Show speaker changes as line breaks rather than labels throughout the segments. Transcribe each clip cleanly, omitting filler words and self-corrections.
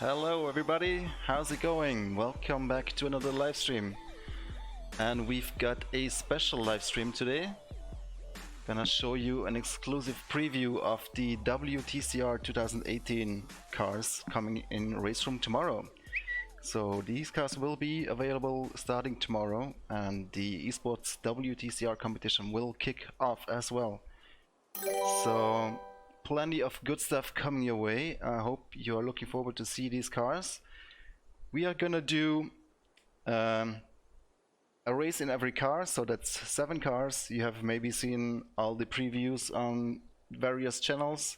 Hello everybody, how's it going? Welcome back to another live stream. And we've got a special live stream today. Gonna show you an exclusive preview of the WTCR 2018 cars coming in Raceroom tomorrow. So these cars will be available starting tomorrow, and the esports WTCR competition will kick off as well. So plenty of good stuff coming your way. I hope you're looking forward to see these cars. We are gonna do a race in every car, so that's 7 cars. You have maybe seen all the previews on various channels.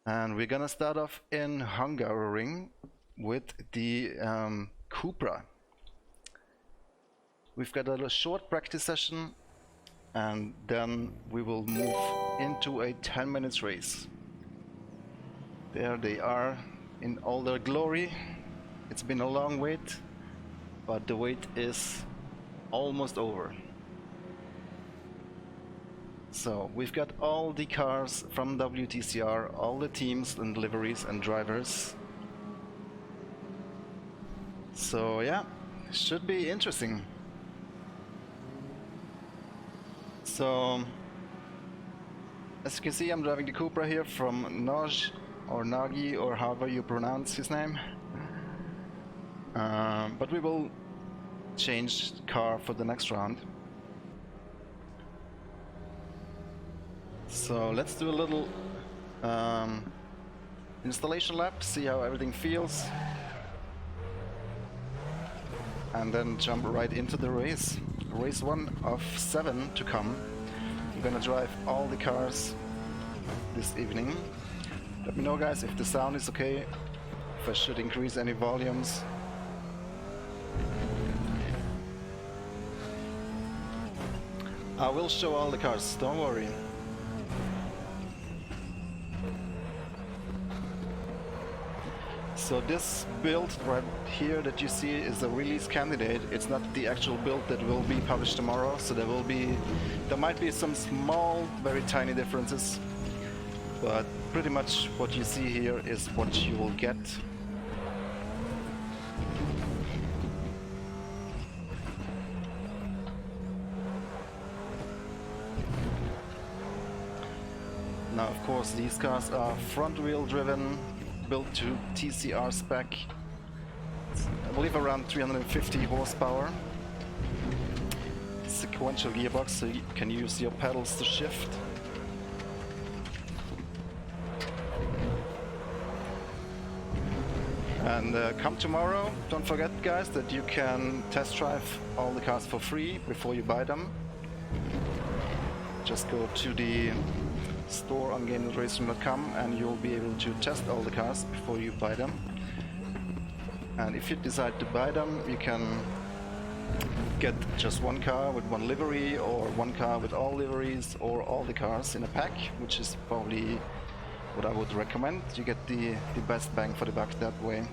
And we're gonna start off in Hungaroring with the Cupra. We've got a short practice session, and then we will move into a 10 minutes race. There they are in all their glory. It's been a long wait, but the wait is almost over. So we've got all the cars from WTCR, all the teams and liveries and drivers. So yeah, should be interesting. So, as you can see, I'm driving the Cupra here from Noj, or Nagi, or however you pronounce his name. But we will change car for the next round. So let's do a little installation lap, see how everything feels, and then jump right into the race. Race 1 of 7 to come. I'm gonna drive all the cars this evening. Let me know, guys, if the sound is okay, if I should increase any volumes. I will show all the cars, don't worry. So this build right here that you see is a release candidate. It's not the actual build that will be published tomorrow, so there might be some small, very tiny differences, but pretty much what you see here is what you will get. Now, of course, these cars are front-wheel driven, built to TCR spec. I believe around 350 horsepower. Sequential gearbox, so you can use your pedals to shift. And come tomorrow, don't forget, guys, that you can test drive all the cars for free before you buy them. Just go to the store on games.raceroom.com and you'll be able to test all the cars before you buy them. And if you decide to buy them, you can get just one car with one livery, or one car with all liveries, or all the cars in a pack, which is probably what I would recommend. You get the best bang for the buck that way.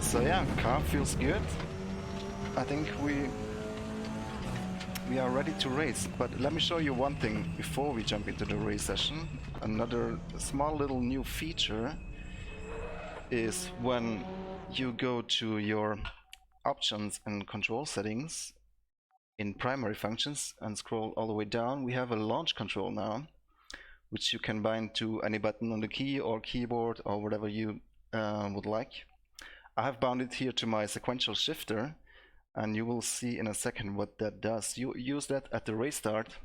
So yeah, car feels good. I think we are ready to race, but let me show you one thing before we jump into the race session. Another small little new feature is when you go to your options and control settings in primary functions and scroll all the way down, we have a launch control now, which you can bind to any button on the key or keyboard or whatever you would like. I have bound it here to my sequential shifter, and you will see in a second what that does. You use that at the race start.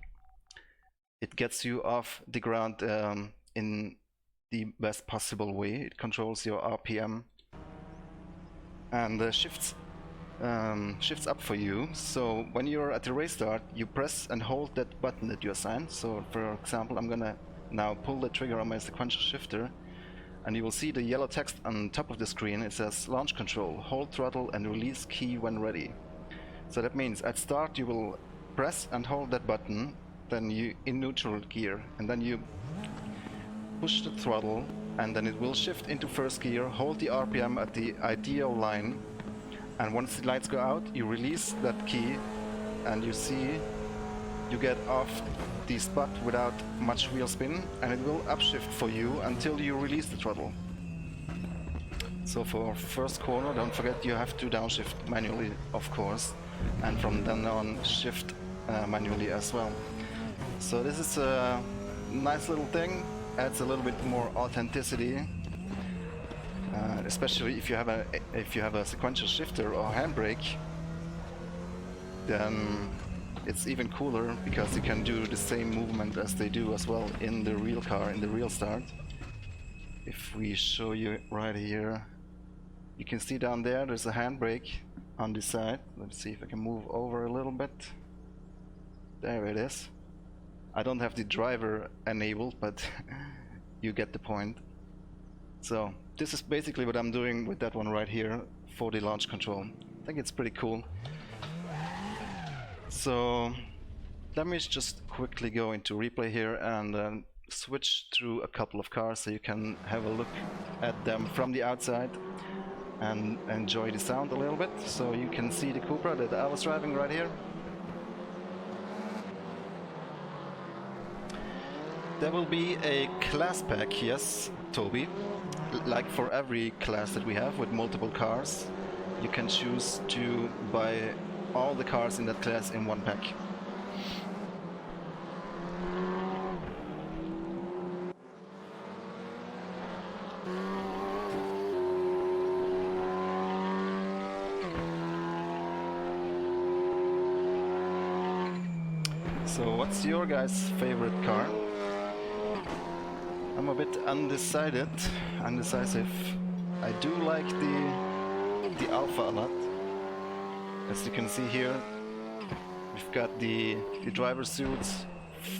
It gets you off the ground in the best possible way. It controls your RPM and shifts up for you. So when you're at the race start, you press and hold that button that you assigned. So for example, I'm gonna now pull the trigger on my sequential shifter, and you will see the yellow text on top of the screen. It says launch control, hold throttle and release key when ready. So that means at start you will press and hold that button, then you in neutral gear, and then you push the throttle, and then it will shift into first gear, hold the RPM at the ideal line, and once the lights go out, you release that key, and you see you get off the spot without much wheel spin, and it will upshift for you until you release the throttle. So for first corner, don't forget you have to downshift manually, of course, and from then on shift manually as well. So this is a nice little thing, adds a little bit more authenticity, especially if you have a sequential shifter or handbrake. Then it's even cooler because you can do the same movement as they do as well in the real car, in the real start. If we show you right here, you can see down there there's a handbrake on this side. Let's see if I can move over a little bit. There it is. I don't have the driver enabled, but you get the point. So this is basically what I'm doing with that one right here for the launch control. I think it's pretty cool. So let me just quickly go into replay here and switch through a couple of cars so you can have a look at them from the outside and enjoy the sound a little bit. So you can see the Cupra that I was driving right here. There will be a class pack, yes, Toby. Like for every class that we have with multiple cars, you can choose to buy all the cars in that class in one pack. So what's your guys' favorite car? I'm a bit indecisive. I do like the Alpha a lot. As you can see here, we've got the driver suits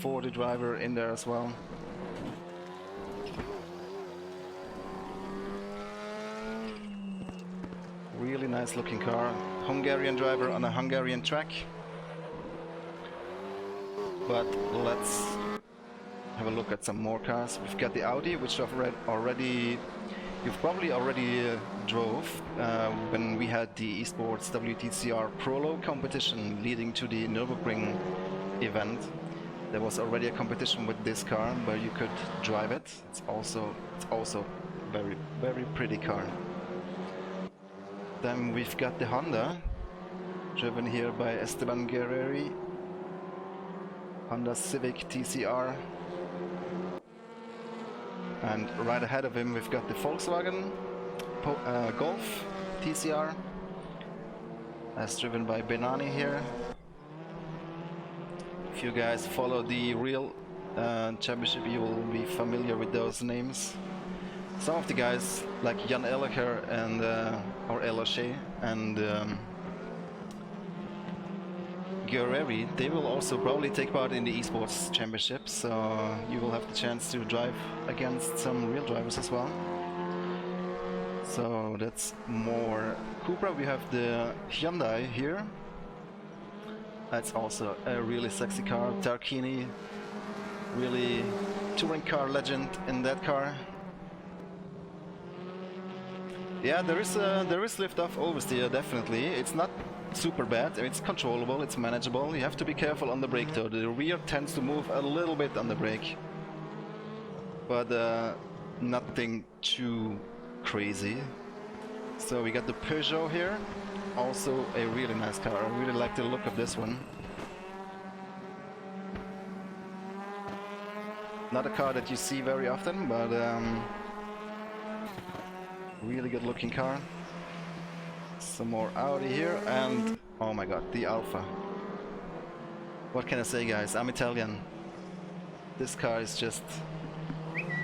for the driver in there as well. Really nice looking car. Hungarian driver on a Hungarian track. But let's have a look at some more cars. We've got the Audi, which I've you've probably already drove when we had the esports WTCR Prolo competition leading to the Nürburgring event. There was already a competition with this car where you could drive it. It's also very, very pretty car. Then we've got the Honda, driven here by Esteban Guerreri. Honda Civic TCR. And right ahead of him we've got the Volkswagen Golf TCR, as driven by Benani here. If you guys follow the real championship, you will be familiar with those names. Some of the guys like Jan Elleker and or Elache and Guerreri, they will also probably take part in the esports championship, so you will have the chance to drive against some real drivers as well. So that's more Cupra. We have the Hyundai here. That's also a really sexy car. Tarquini, really touring car legend in that car. Yeah, there is liftoff oversteer, definitely. It's not super bad. It's controllable, it's manageable. You have to be careful on the brake though. The rear tends to move a little bit on the brake, but nothing too crazy. So we got the Peugeot here, also a really nice car. I really like the look of this one. Not a car that you see very often, but really good looking car. Some more Audi here, and oh my god, the Alpha. What can I say, guys? I'm Italian. This car is just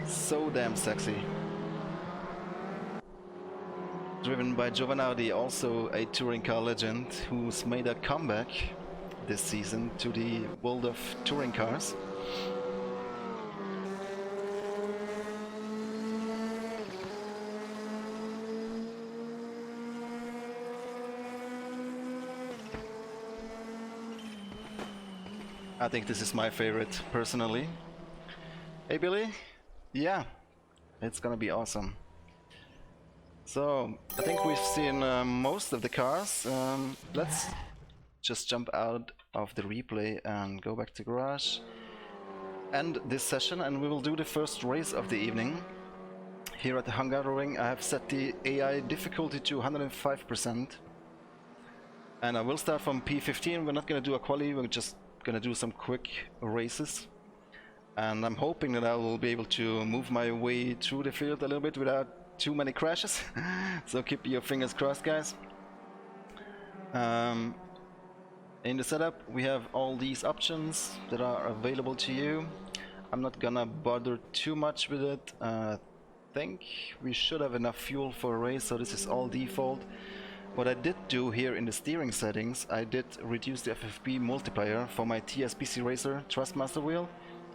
so damn sexy. Driven by Giovanardi, also a touring car legend who's made a comeback this season to the world of touring cars. I think this is my favorite, personally. Hey Billy? Yeah, it's gonna be awesome. So, I think we've seen most of the cars. Let's just jump out of the replay and go back to garage. End this session and we will do the first race of the evening. Here at the Hungaroring, I have set the AI difficulty to 105%. And I will start from P15. We're not gonna do a quali, we're just gonna do some quick races, and I'm hoping that I will be able to move my way through the field a little bit without too many crashes. So keep your fingers crossed, guys. In the setup we have all these options that are available to you. I'm not gonna bother too much with it. I think we should have enough fuel for a race, so this is all default. What I did do here in the steering settings, I did reduce the FFP multiplier for my TS-PC Racer Thrustmaster wheel.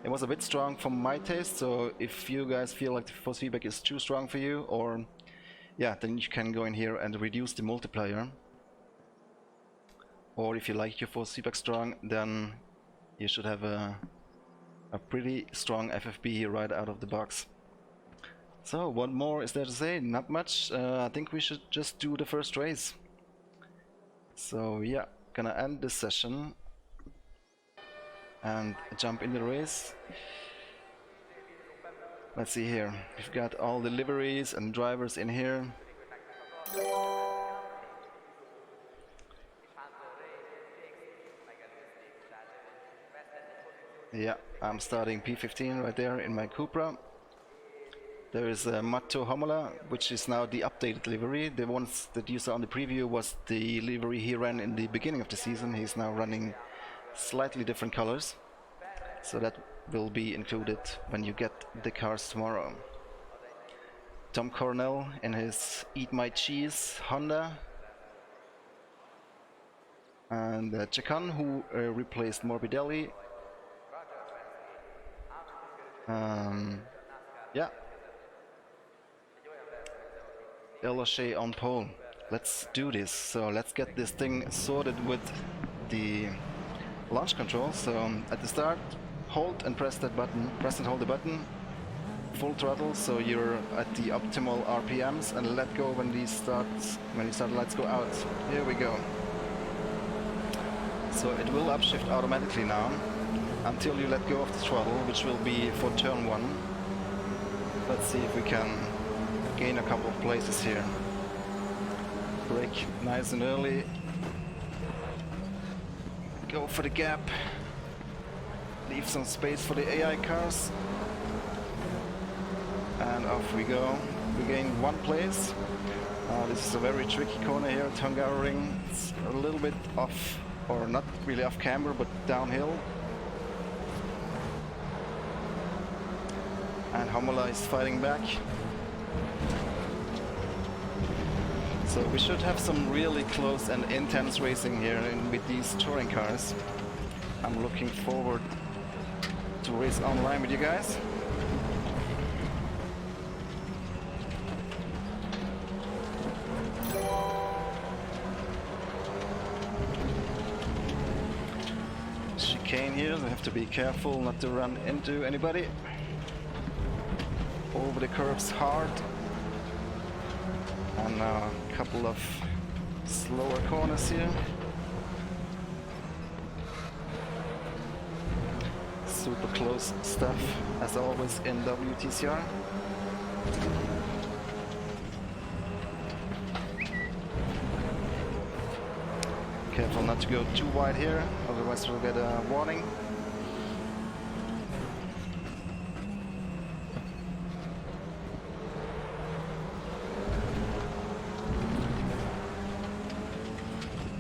It was a bit strong for my taste, so if you guys feel like the force feedback is too strong for you, or yeah, then you can go in here and reduce the multiplier. Or if you like your force feedback strong, then you should have a pretty strong FFP here right out of the box. So, what more is there to say? Not much. I think we should just do the first race. So yeah, gonna end this session and jump in the race. Let's see here. We've got all the liveries and drivers in here. Yeah, I'm starting P15 right there in my Cupra. There is Matto Homola, which is now the updated livery. The ones that you saw on the preview was the livery he ran in the beginning of the season. He's now running slightly different colors. So that will be included when you get the cars tomorrow. Tom Cornell in his Eat My Cheese Honda. And Chakan, who replaced Morbidelli. Yeah. Eloche on pole. Let's do this. So let's get this thing sorted with the launch control. So at the start, hold and press that button. Press and hold the button. Full throttle, so you're at the optimal RPMs, and let go when these starts. When you start, lights go out. Here we go. So it will upshift automatically now until you let go of the throttle, which will be for turn 1. Let's see if we can gain a couple of places here. Brake nice and early. Go for the gap. Leave some space for the AI cars. And off we go. We gain 1 place. This is a very tricky corner here at Hungaroring. It's a little bit off, or not really off camber, but downhill. And Homola is fighting back. So we should have some really close and intense racing here with these touring cars. I'm looking forward to race online with you guys. Chicane here, so I have to be careful not to run into anybody. Over the curbs hard. And now a couple of slower corners here. super close stuff as always in WTCR. Careful not to go too wide here, otherwise we'll get a warning.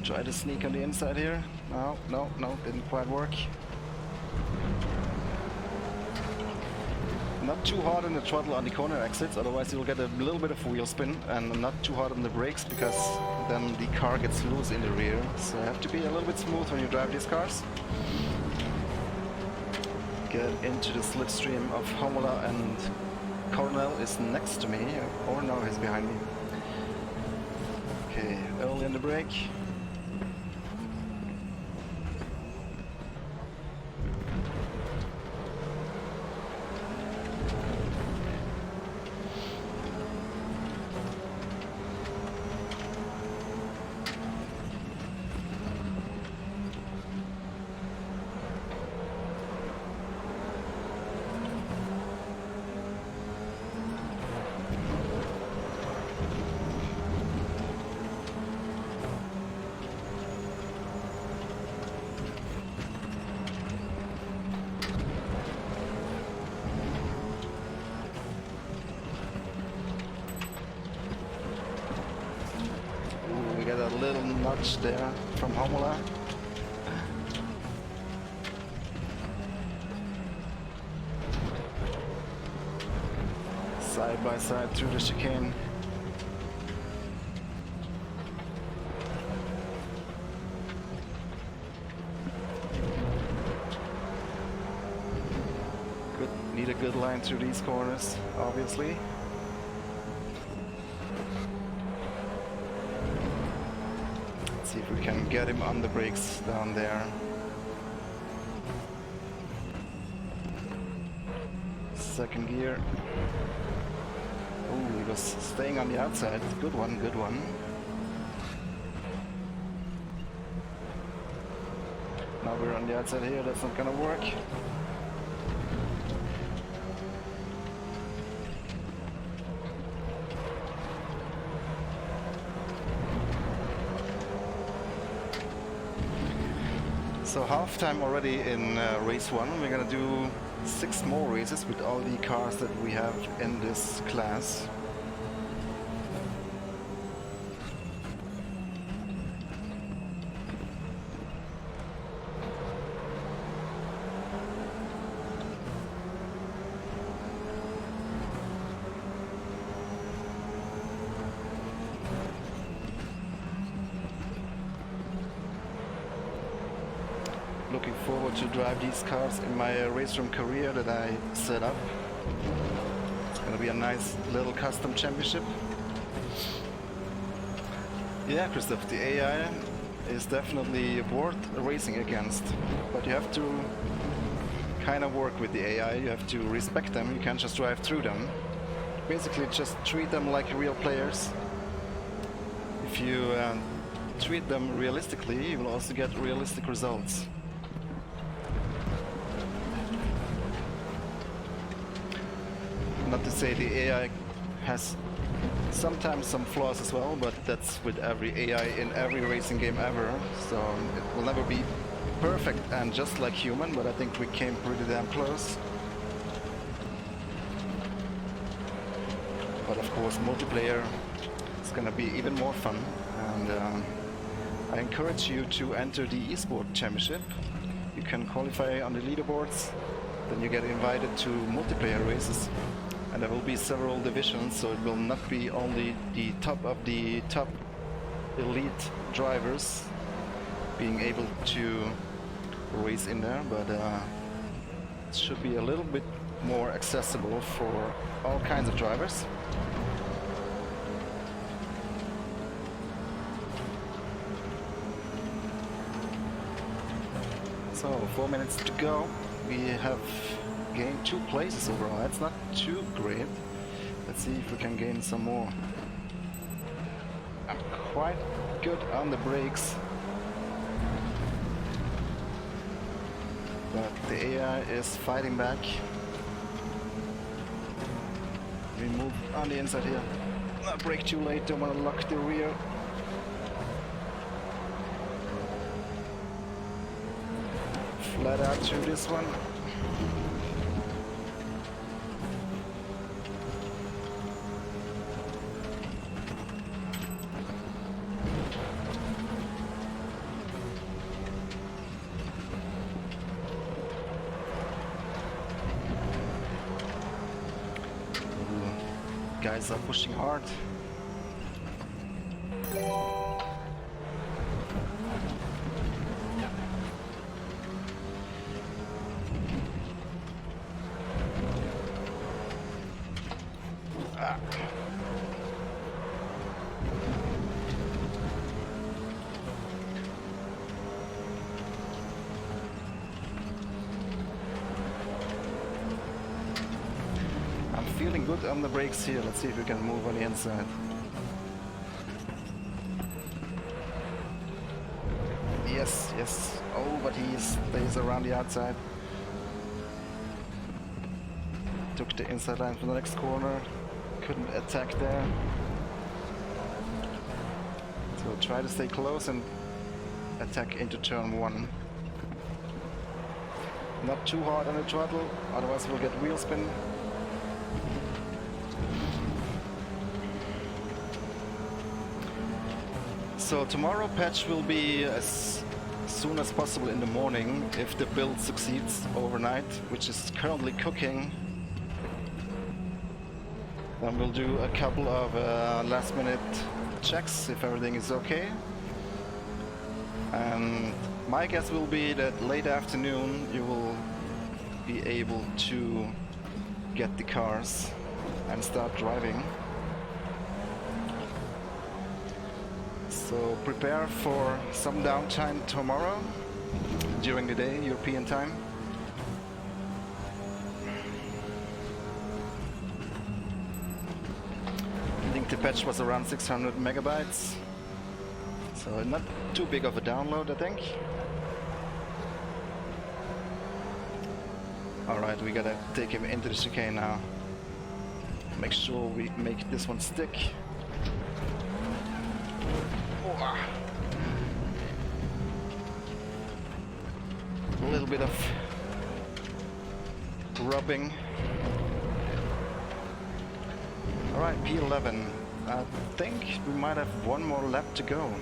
Try to sneak on the inside here. No, didn't quite work. Not too hard on the throttle on the corner exits, otherwise you'll get a little bit of wheel spin, and not too hard on the brakes because then the car gets loose in the rear. So you have to be a little bit smooth when you drive these cars. Get into the slipstream of Homola, and Cornell is next to me, or no, he's behind me. Okay, early on the brake. A little notch there from Homola. Side by side through the chicane. Need a good line through these corners, obviously. See if we can get him on the brakes down there. Second gear. Oh, he was staying on the outside. Good one, good one. Now we're on the outside here, that's not gonna work. So half time already in race 1. We're gonna do 6 more races with all the cars that we have in this class. Looking forward to drive these cars in my Raceroom career that I set up. It's gonna be a nice little custom championship. Yeah, Christoph, the AI is definitely worth racing against, but you have to kind of work with the AI. You have to respect them. You can't just drive through them. Basically, just treat them like real players. If you treat them realistically, you will also get realistic results. Not to say the AI has sometimes some flaws as well, but that's with every AI in every racing game ever. So it will never be perfect and just like human, but I think we came pretty damn close. But of course, multiplayer is gonna be even more fun, and I encourage you to enter the eSport Championship. You can qualify on the leaderboards, then you get invited to multiplayer races. And there will be several divisions, so it will not be only the top of the top elite drivers being able to race in there, but it should be a little bit more accessible for all kinds of drivers. So 4 minutes to go. We have gained 2 places overall. That's not too great. Let's see if we can gain some more. I'm quite good on the brakes. but the AI is fighting back. We move on the inside here. Brake too late, don't want to lock the rear. Flat out through this one. Guys are pushing hard. Feeling good on the brakes here. Let's see if we can move on the inside. Yes, yes. Oh, but he stays around the outside. Took the inside line for the next corner. Couldn't attack there. So try to stay close and attack into turn 1. Not too hard on the throttle, otherwise we'll get wheel spin. So tomorrow patch will be as soon as possible in the morning if the build succeeds overnight, which is currently cooking. Then we'll do a couple of last minute checks if everything is okay. And my guess will be that late afternoon you will be able to get the cars and start driving. So prepare for some downtime tomorrow during the day, European time. I think the patch was around 600 megabytes, so not too big of a download, I think. Alright, we gotta take him into the chicane now. Make sure we make this one stick. A little bit of rubbing. Alright, P11. I think we might have one more lap to go.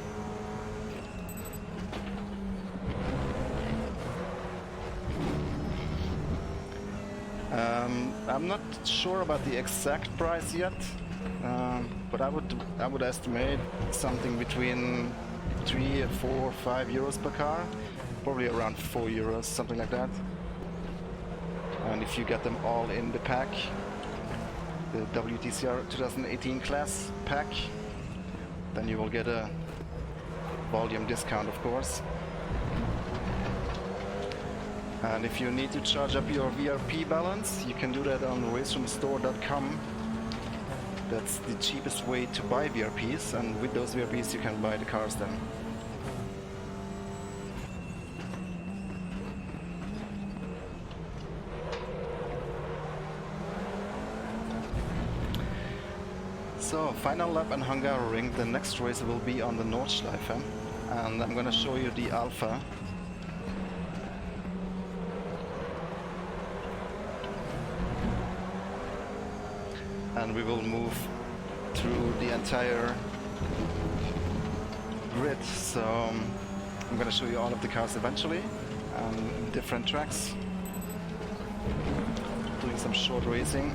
I'm not sure about the exact price yet. But I would estimate something between 3, 4, 5 euros per car, probably around 4 euros, something like that. And if you get them all in the pack, the WTCR 2018 class pack, then you will get a volume discount, of course. And if you need to charge up your VRP balance, you can do that on raceroomstore.com. That's the cheapest way to buy VRPs, and with those VRPs you can buy the cars then. So, final lap on Hungaroring. The next race will be on the Nordschleife, and I'm gonna show you the Alpha. And we will move through the entire grid, so I'm gonna show you all of the cars eventually on different tracks, doing some short races.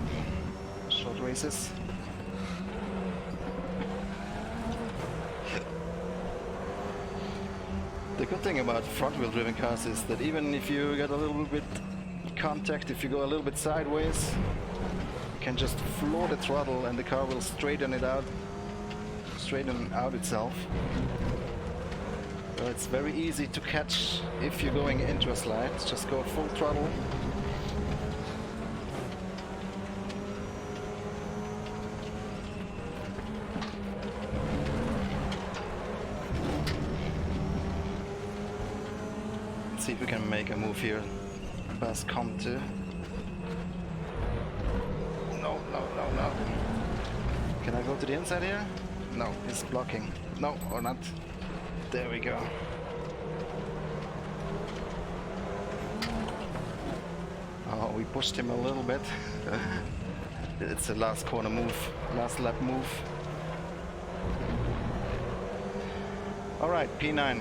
The good thing about front-wheel driven cars is that even if you get a little bit contact, if you go a little bit sideways, can just floor the throttle and the car will straighten out itself. So it's very easy to catch if you're going into a slide. Just go full throttle. Let's see if we can make a move here. fast comp too. No, no, no, no. Can I go to the inside here? No, it's blocking. No, or not. There we go. Oh, we pushed him a little bit. It's a last corner move, last lap move. Alright, P9,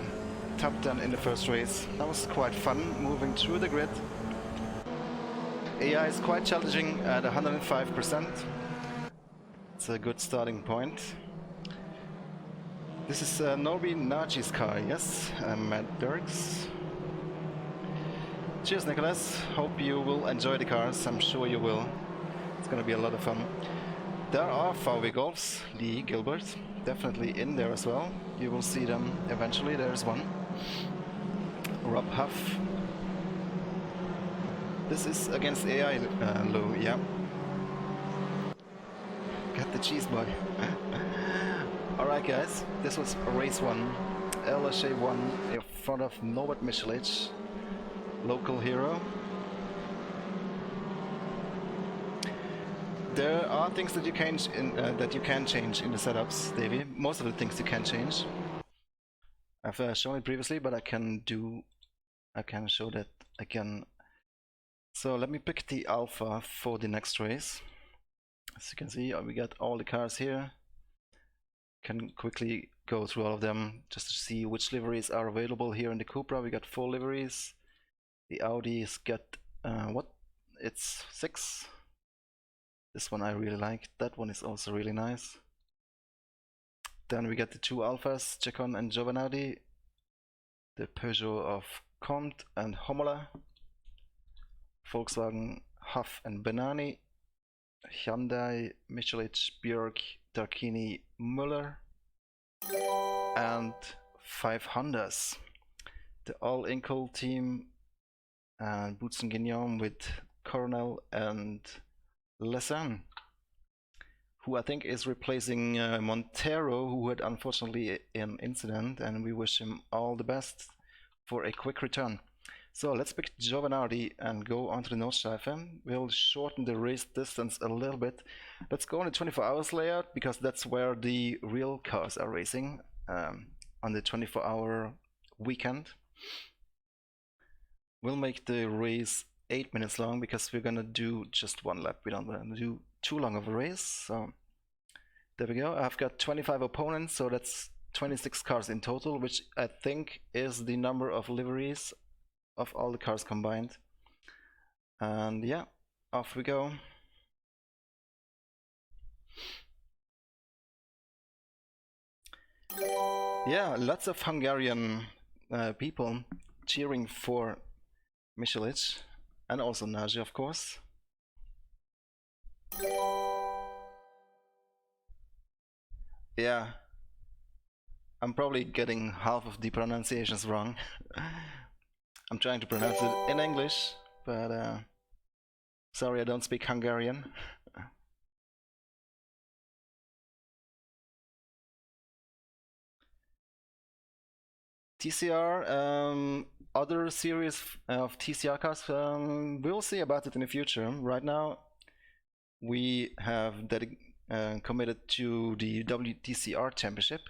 top 10 in the first race. That was quite fun, moving through the grid. AI is quite challenging at 105%. It's a good starting point. This is Norby Naji's car, yes, Matt Dirks. Cheers, Nicholas. Hope you will enjoy the cars. I'm sure you will. It's gonna be a lot of fun. There are VW Golfs, Lee Gilbert, definitely in there as well. You will see them eventually. There's one. Rob Huff. This is against AI, Lou, yeah. Get the cheese, boy. Alright, guys. This was race 1. LSA1 in front of Norbert Michelic. Local hero. There are things that you can change in the setups, Davey. Most of the things you can change. I've shown it previously, but I can show that again. So let me pick the Alpha for the next race. As you can see, we got all the cars here. Can quickly go through all of them just to see which liveries are available here in the Cupra. We got 4 liveries. The Audi's got it's 6. This one I really like. That one is also really nice. Then we got the 2 Alphas, Chacon and Giovanardi. The Peugeot of Comte and Homola. Volkswagen Huff and Benani. Hyundai, Michelic, Björk, Darkini, Müller. And 5 Hondas. The All-Inkle team. And Boutsen Guignon with Coronel and Lessan, who I think is replacing Montero, who had unfortunately an incident, and we wish him all the best for a quick return. So let's pick Giovanardi and go onto the Nordschleife. We'll shorten the race distance a little bit. Let's go on the 24 hours layout, because that's where the real cars are racing, on the 24-hour weekend. We'll make the race 8 minutes long, because we're gonna do just 1 lap. We don't want to do too long of a race. So there we go. I've got 25 opponents, so that's 26 cars in total, which I think is the number of liveries of all the cars combined. And yeah, off we go. Yeah, lots of Hungarian people cheering for Michelic, and also Nagy, of course. Yeah, I'm probably getting half of the pronunciations wrong. I'm trying to pronounce it in English, but sorry, I don't speak Hungarian. TCR, other series of TCR cars, we'll see about it in the future. Right now, we have committed to the WTCR Championship,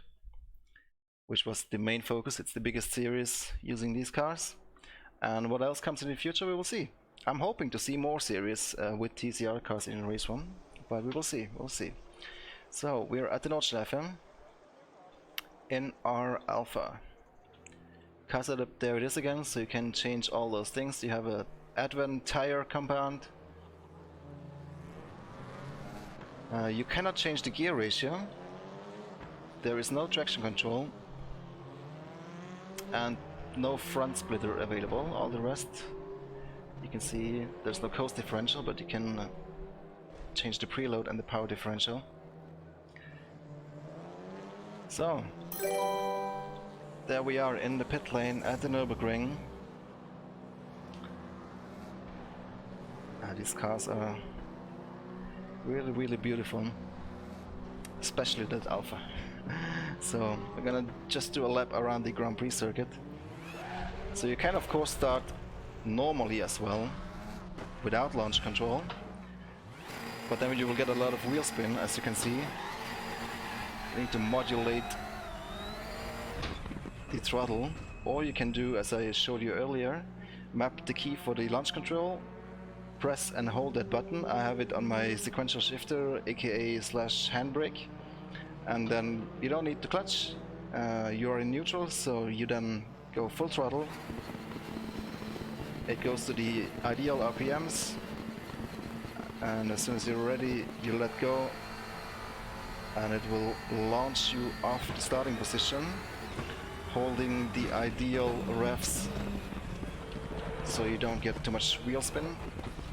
which was the main focus. It's the biggest series using these cars. And what else comes in the future, we will see. I'm hoping to see more series with TCR cars in Race 1, but we will see, we'll see. So, we're at the Nordschleife in our Alpha. Car setup, there it is again, so you can change all those things. You have a Advent tire compound. You cannot change the gear ratio. There is no traction control. And no front splitter available. All the rest, you can see there's no coast differential, but you can change the preload and the power differential. So, there we are in the pit lane at the Nürburgring. These cars are really, really beautiful, especially that Alpha. So we're gonna just do a lap around the Grand Prix circuit. So you can of course start normally as well, without launch control. But then you will get a lot of wheel spin, as you can see. You need to modulate the throttle, or you can do, as I showed you earlier, map the key for the launch control, press and hold that button. I have it on my sequential shifter, aka / handbrake, and then you don't need to clutch. You're in neutral, so you then go full throttle. It goes to the ideal RPMs, and as soon as you're ready, you let go, and it will launch you off the starting position, holding the ideal revs so you don't get too much wheel spin,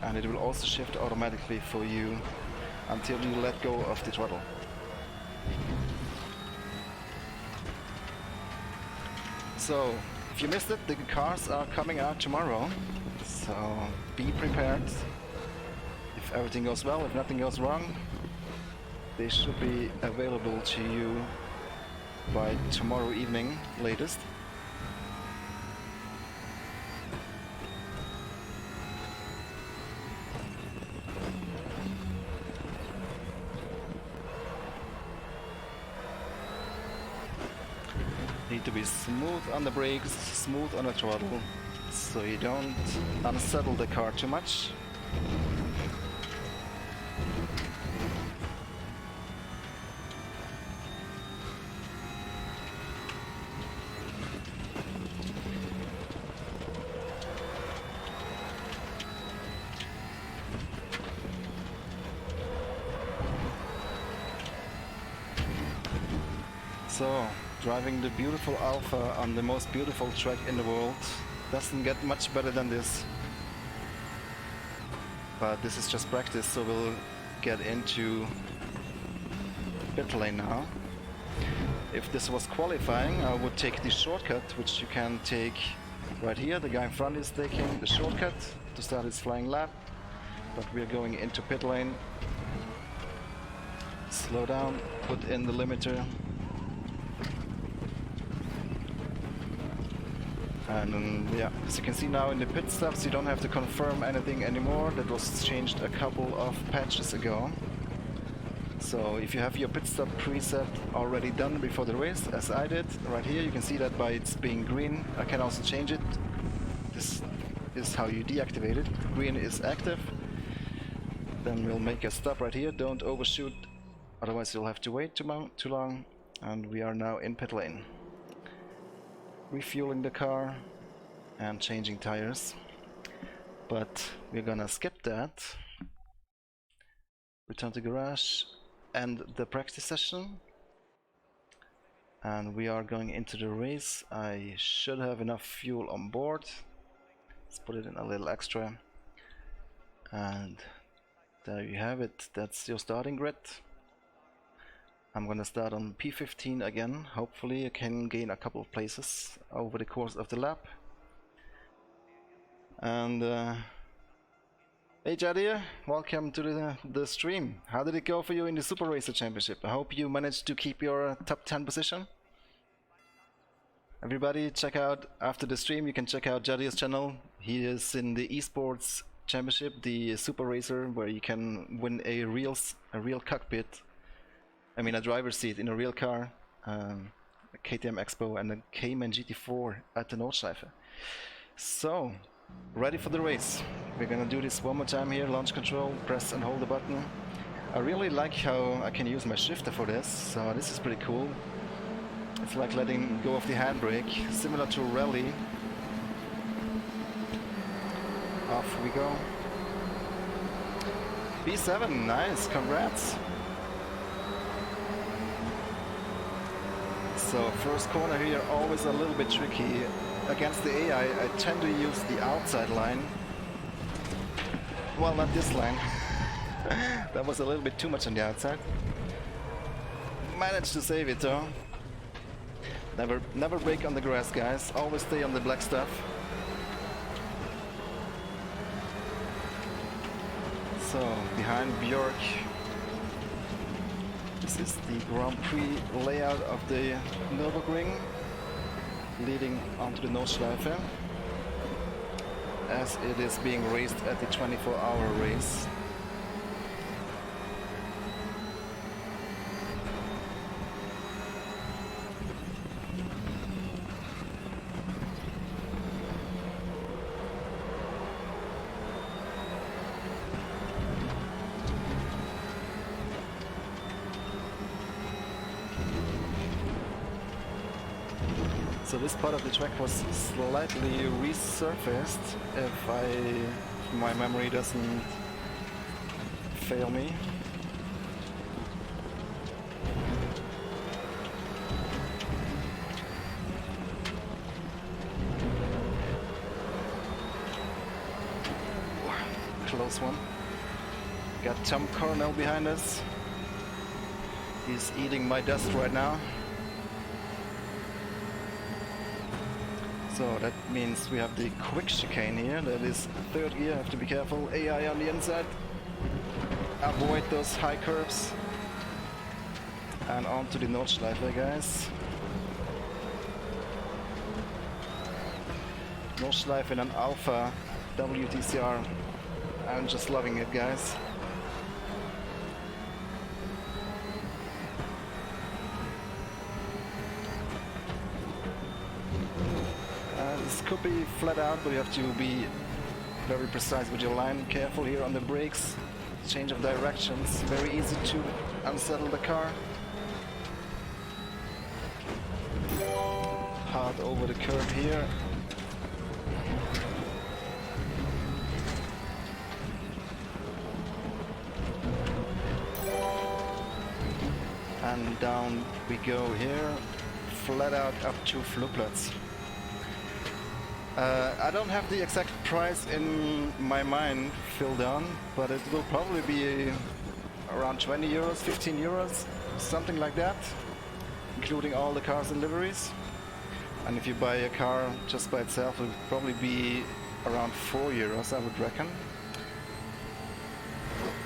and it will also shift automatically for you until you let go of the throttle. So, if you missed it, the cars are coming out tomorrow, so be prepared. If everything goes well, if nothing goes wrong, they should be available to you by tomorrow evening latest. Need to be smooth on the brakes, smooth on the throttle, so you don't unsettle the car too much. So, driving the beautiful Alpha on the most beautiful track in the world doesn't get much better than this. But this is just practice, so we'll get into pit lane now. If this was qualifying, I would take the shortcut, which you can take right here. The guy in front is taking the shortcut to start his flying lap, but we're going into pit lane. Slow down, put in the limiter. And yeah, as you can see now in the pit stops, you don't have to confirm anything anymore. That was changed a couple of patches ago. So if you have your pit stop preset already done before the race, as I did, right here you can see that by it's being green, I can also change it. This is how you deactivate it. Green is active. Then we'll make a stop right here. Don't overshoot, otherwise you'll have to wait too long. And we are now in pit lane. Refueling the car and changing tires, but we're gonna skip that. Return to garage, end the practice session, and we are going into the race. I should have enough fuel on board. Let's put it in a little extra, and there you have it. That's your starting grid. I'm gonna start on P15 again. Hopefully I can gain a couple of places over the course of the lap. And hey Jadir, welcome to the stream. How did it go for you in the Super Racer Championship? I hope you managed to keep your top 10 position. Everybody check out, after the stream you can check out Jadir's channel. He is in the Esports Championship, the Super Racer, where you can win a real cockpit. I mean a driver's seat in a real car, a KTM Expo and a Cayman GT4 at the Nordschleife. So, ready for the race. We're gonna do this one more time here, launch control, press and hold the button. I really like how I can use my shifter for this, so this is pretty cool. It's like letting go of the handbrake, similar to rally. Off we go. B7, nice, congrats. So first corner here, always a little bit tricky. Against the AI, I tend to use the outside line. Well, not this line. That was a little bit too much on the outside. Managed to save it though. Never brake on the grass, guys. Always stay on the black stuff. So, behind Björk. This is the Grand Prix layout of the Nürburgring, leading onto the Nordschleife. as it is being raced at the 24-hour race. So this part of the track was slightly resurfaced, if my memory doesn't fail me. Close one. Got Tom Cornell behind us. He's eating my dust right now. So that means we have the quick chicane here. That is third gear. Have to be careful. AI on the inside. Avoid those high curves. And on to the Nordschleife, guys. Nordschleife in an Alpha WTCR. I'm just loving it, guys. This could be flat out, but you have to be very precise with your line. Careful here on the brakes. Change of directions. Very easy to unsettle the car. Hard over the curve here. And down we go here. Flat out up to Flugplatz. I don't have the exact price in my mind filled on, but it will probably be around 20 euros, 15 euros, something like that, including all the cars and liveries. And if you buy a car just by itself, it will probably be around 4 euros, I would reckon.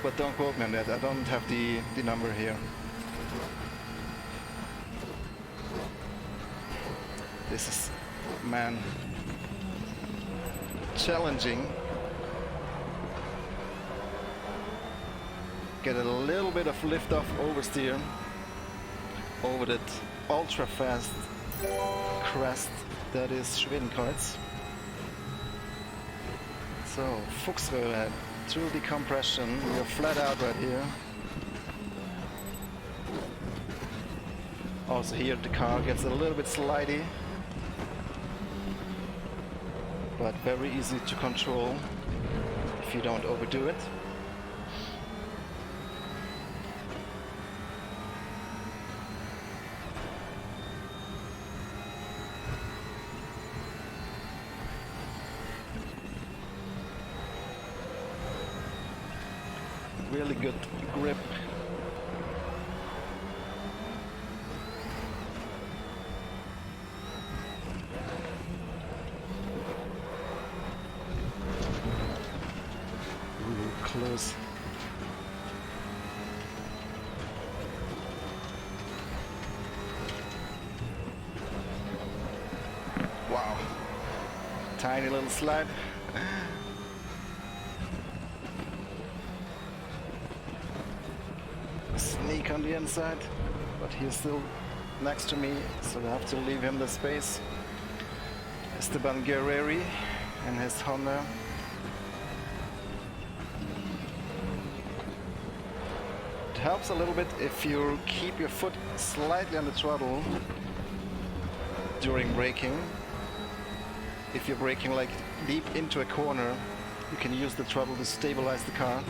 But don't quote me on that, I don't have the number here. This is, man, challenging. Get a little bit of lift off oversteer over that ultra fast crest that is Schwedenkreuz. So Fuchsröhre through the compression. We are flat out right here. Also here the car gets a little bit slidey, but very easy to control if you don't overdo it. Really good grip. Close. Wow. Tiny little slide. Sneak on the inside, but he's still next to me, so I have to leave him the space. Esteban Guerreri and his Honda. It helps a little bit if you keep your foot slightly on the throttle during braking. If you're braking like deep into a corner, you can use the throttle to stabilize the car.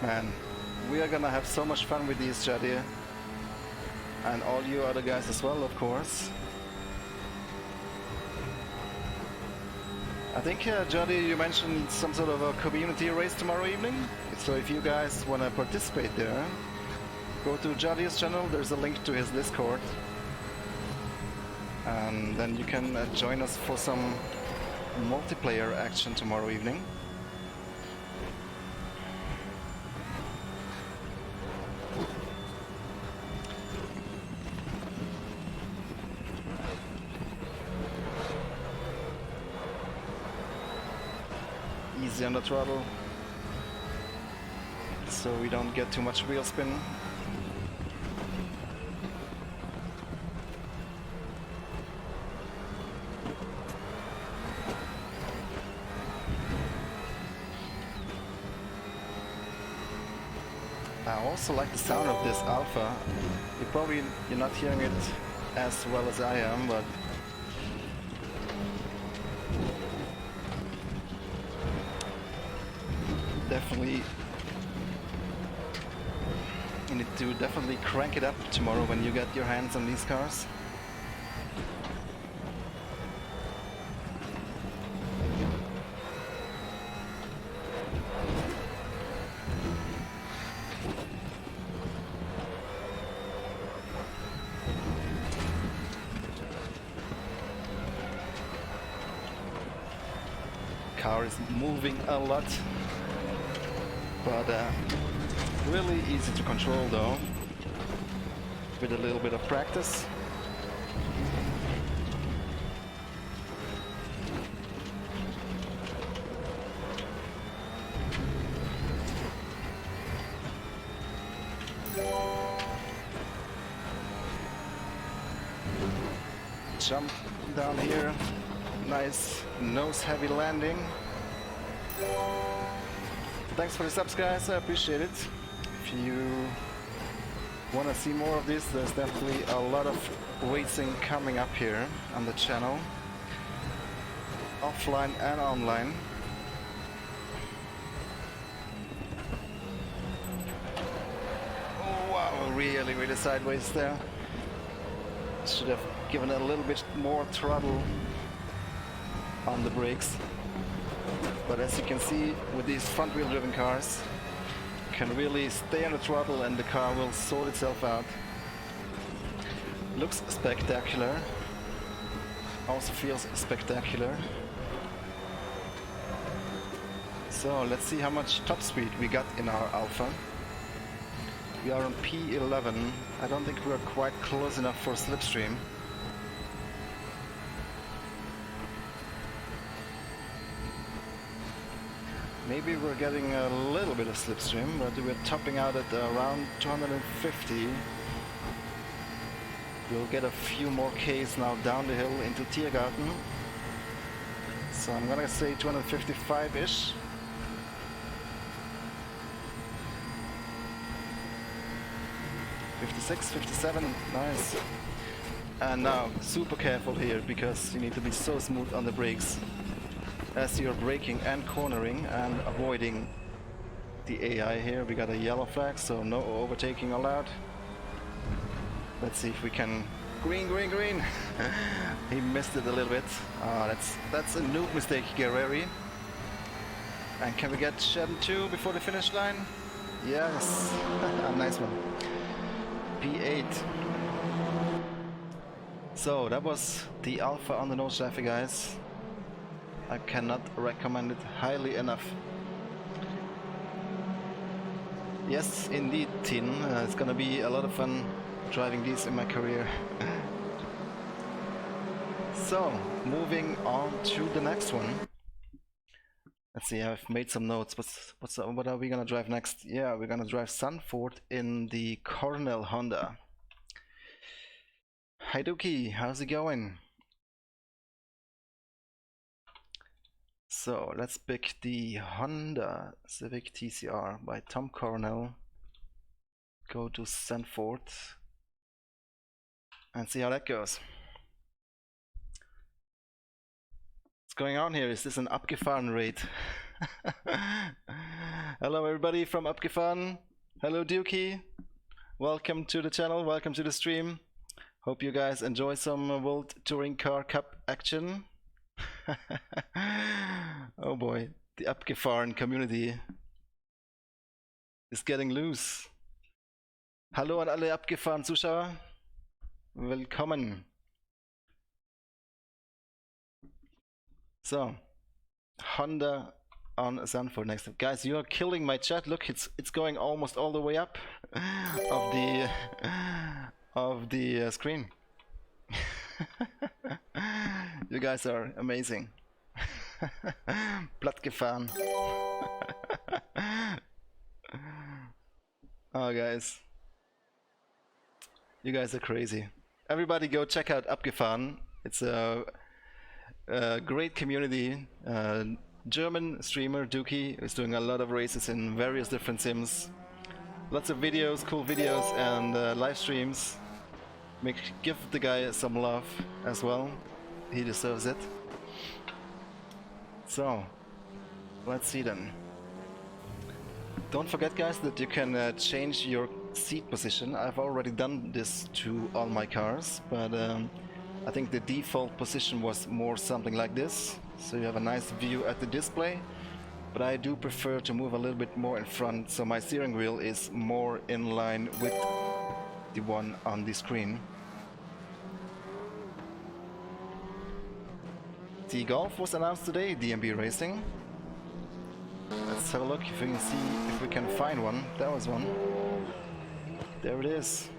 Man, we are gonna have so much fun with these, Jadir. And all you other guys as well, of course. I think, Jadir, you mentioned some sort of a community race tomorrow evening. So if you guys want to participate there, go to Jadir's channel, there's a link to his Discord. and then you can join us for some multiplayer action tomorrow evening. Easy on the throttle, so we don't get too much wheel spin. I also like the sound of this Alpha. You're not hearing it as well as I am, but definitely you need to definitely crank it up tomorrow when you get your hands on these cars. Car is moving a lot, but really easy to control though, with a little bit of practice. Jump down here, nice nose heavy landing. Thanks for the subs, guys, I appreciate it. If you want to see more of this, there's definitely a lot of racing coming up here on the channel, offline and online. Oh wow, really sideways there. Should have given a little bit more throttle on the brakes. But as you can see, with these front wheel driven cars, you can really stay on the throttle and the car will sort itself out. Looks spectacular, also feels spectacular. So let's see how much top speed we got in our Alpha. We are on P11. I don't think we're quite close enough for slipstream. Maybe we're getting a little bit of slipstream, but we're topping out at around 250. We'll get a few more Ks now down the hill into Tiergarten. So I'm gonna say 255-ish. '56, '57, nice. And now, super careful here, because you need to be so smooth on the brakes as you're braking and cornering and avoiding the AI here. We got a yellow flag, so no overtaking allowed. Let's see if we can... Green! He missed it a little bit. That's a noob mistake, Guerreri. And can we get Shen 2 before the finish line? Yes! Nice one. P8. So that was the Alpha on the Nordschleife, guys. I cannot recommend it highly enough. Yes, indeed, Tin. It's gonna be a lot of fun driving these in my career. So, moving on to the next one. Let's see, I've made some notes. What are we gonna drive next? Yeah, we're gonna drive Zandvoort in the Cornell Honda. Hi Dookie, how's it going? So let's pick the Honda Civic TCR by Tom Cornell. Go to Zandvoort and see how that goes. What's going on here? Is this an Abgefahren raid? Hello everybody from Abgefahren. Hello Dookie. Welcome to the channel, welcome to the stream. Hope you guys enjoy some World Touring Car Cup action. Oh boy, the Abgefahren community is getting loose. Hallo an alle Abgefahren Zuschauer. Willkommen. So, Honda on Zandvoort next time. Guys, you are killing my chat. Look, it's going almost all the way up of the screen. You guys are amazing. Platt gefahren. Oh, guys. You guys are crazy. Everybody go check out Abgefahren. It's a great community. German streamer Dookie is doing a lot of races in various different sims. Lots of videos, cool videos, and live streams. Give the guy some love as well. He deserves it. So, let's see then. Don't forget, guys, that you can change your seat position. I've already done this to all my cars, but I think the default position was more something like this. So you have a nice view at the display, but I do prefer to move a little bit more in front, so my steering wheel is more in line with the one on the screen. The Golf was announced today, DMB Racing. Let's have a look if we can see if we can find one. That was one. There it is.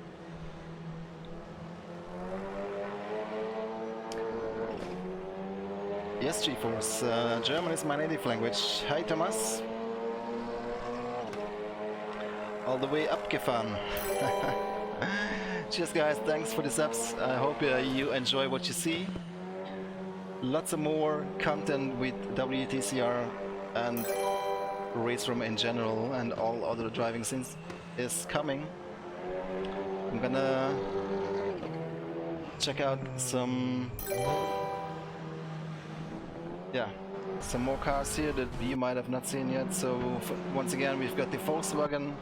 Yes, GeForce. German is my native language. Hi, Thomas. All the way abgefahren. Cheers, guys. Thanks for the subs. I hope you enjoy what you see. Lots of more content with WTCR and Raceroom in general and all other driving scenes is coming. I'm gonna check out some more cars here that you might have not seen yet. So once again, we've got the Volkswagen,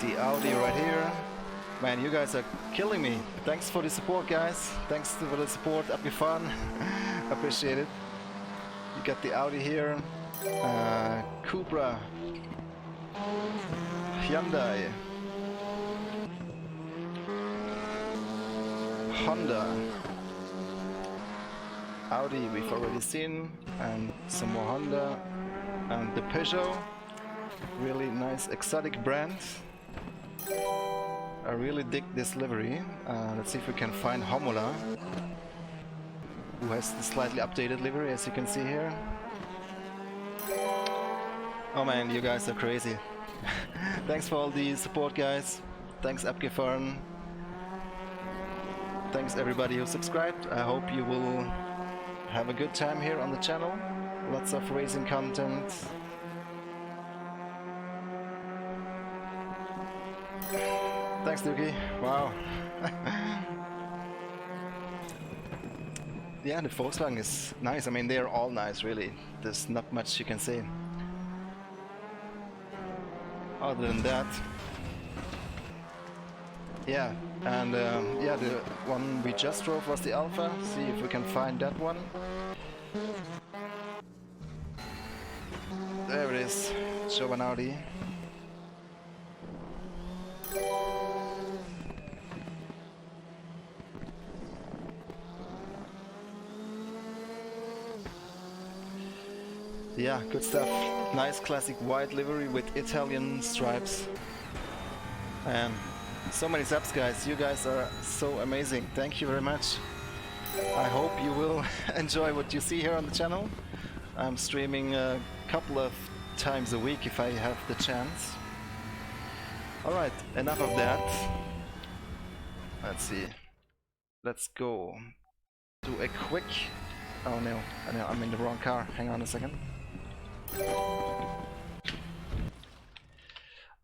the Audi right here. Man, you guys are killing me. Thanks for the support, guys. Thanks for the support. Abgefahren. Appreciate it. You got the Audi here, Cupra, Hyundai, Honda, Audi we've already seen, and some more Honda, and the Peugeot. Really nice exotic brand. I really dig this livery. Let's see if we can find Homula, who has the slightly updated livery, as you can see here. Oh man, you guys are crazy. Thanks for all the support, guys. Thanks, Abgefahren. Thanks everybody who subscribed. I hope you will have a good time here on the channel. Lots of racing content. Thanks, Dookie. Wow. Yeah, the Volkswagen is nice. I mean, they're all nice, really. There's not much you can say. Other than that, yeah, and yeah, the one we just drove was the Alpha. See if we can find that one. There it is, Giovanni Audi. Yeah, good stuff. Nice classic white livery with Italian stripes. And so many subs, guys. You guys are so amazing. Thank you very much. I hope you will enjoy what you see here on the channel. I'm streaming a couple of times a week if I have the chance. Alright, enough of that. Let's see. Let's go do a quick... Oh no, I'm in the wrong car. Hang on a second.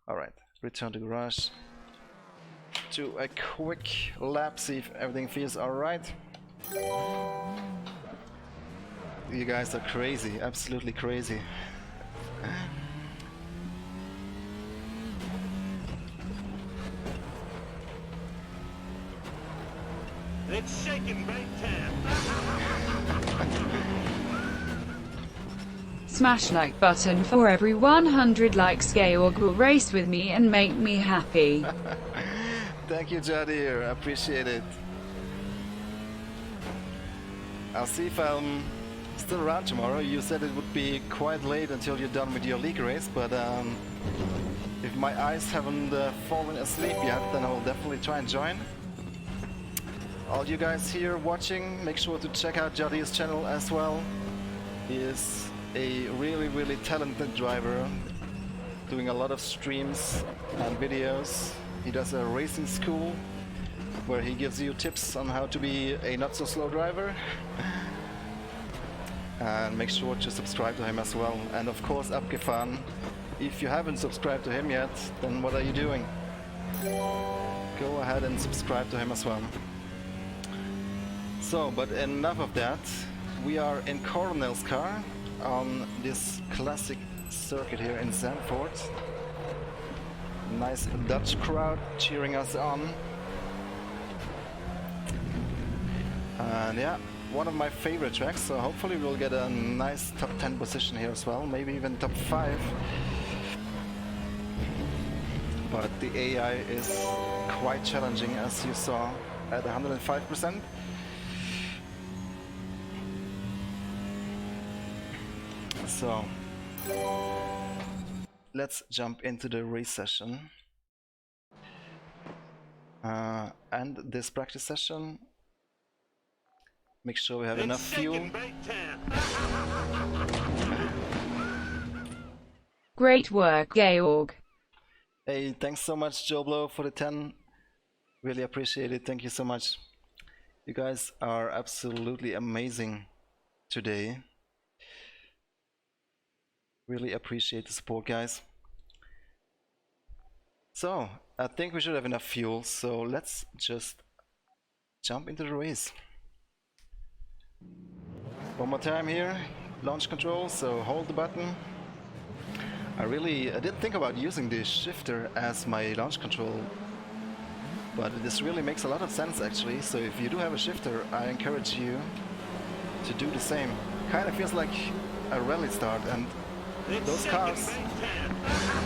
Alright, return to garage. Do a quick lap, see if everything feels alright. You guys are crazy, absolutely crazy.
It's shaking big time.
Smash like button for every 100 likes. Georg will race with me and make me happy.
Thank you, Jadir. I appreciate it. I'll see if I'm still around tomorrow. You said it would be quite late until you're done with your league race, but if my eyes haven't fallen asleep yet, then I will definitely try and join. All you guys here watching, make sure to check out Jadi's channel as well. He is a really talented driver, doing a lot of streams and videos. He does a racing school where he gives you tips on how to be a not so slow driver. And make sure to subscribe to him as well. And of course, Abgefahren. If you haven't subscribed to him yet, then what are you doing? Go ahead and subscribe to him as well. So, but enough of that. We are in Coronel's car on this classic circuit here in Zandvoort. Nice Dutch crowd cheering us on. And yeah, one of my favorite tracks, so hopefully we'll get a nice top 10 position here as well, maybe even top 5. But the AI is quite challenging, as you saw, at 105%. So, let's jump into the race session. And this practice session, make sure we have enough fuel.
Great work, Georg.
Hey, thanks so much, Joe Blow, for the 10. Really appreciate it. Thank you so much. You guys are absolutely amazing today. Really appreciate the support, guys. So, I think we should have enough fuel, so let's just jump into the race. One more time here, launch control, so hold the button. I didn't think about using the shifter as my launch control, but this really makes a lot of sense actually. So if you do have a shifter, I encourage you to do the same. Kind of feels like a rally start, and those cars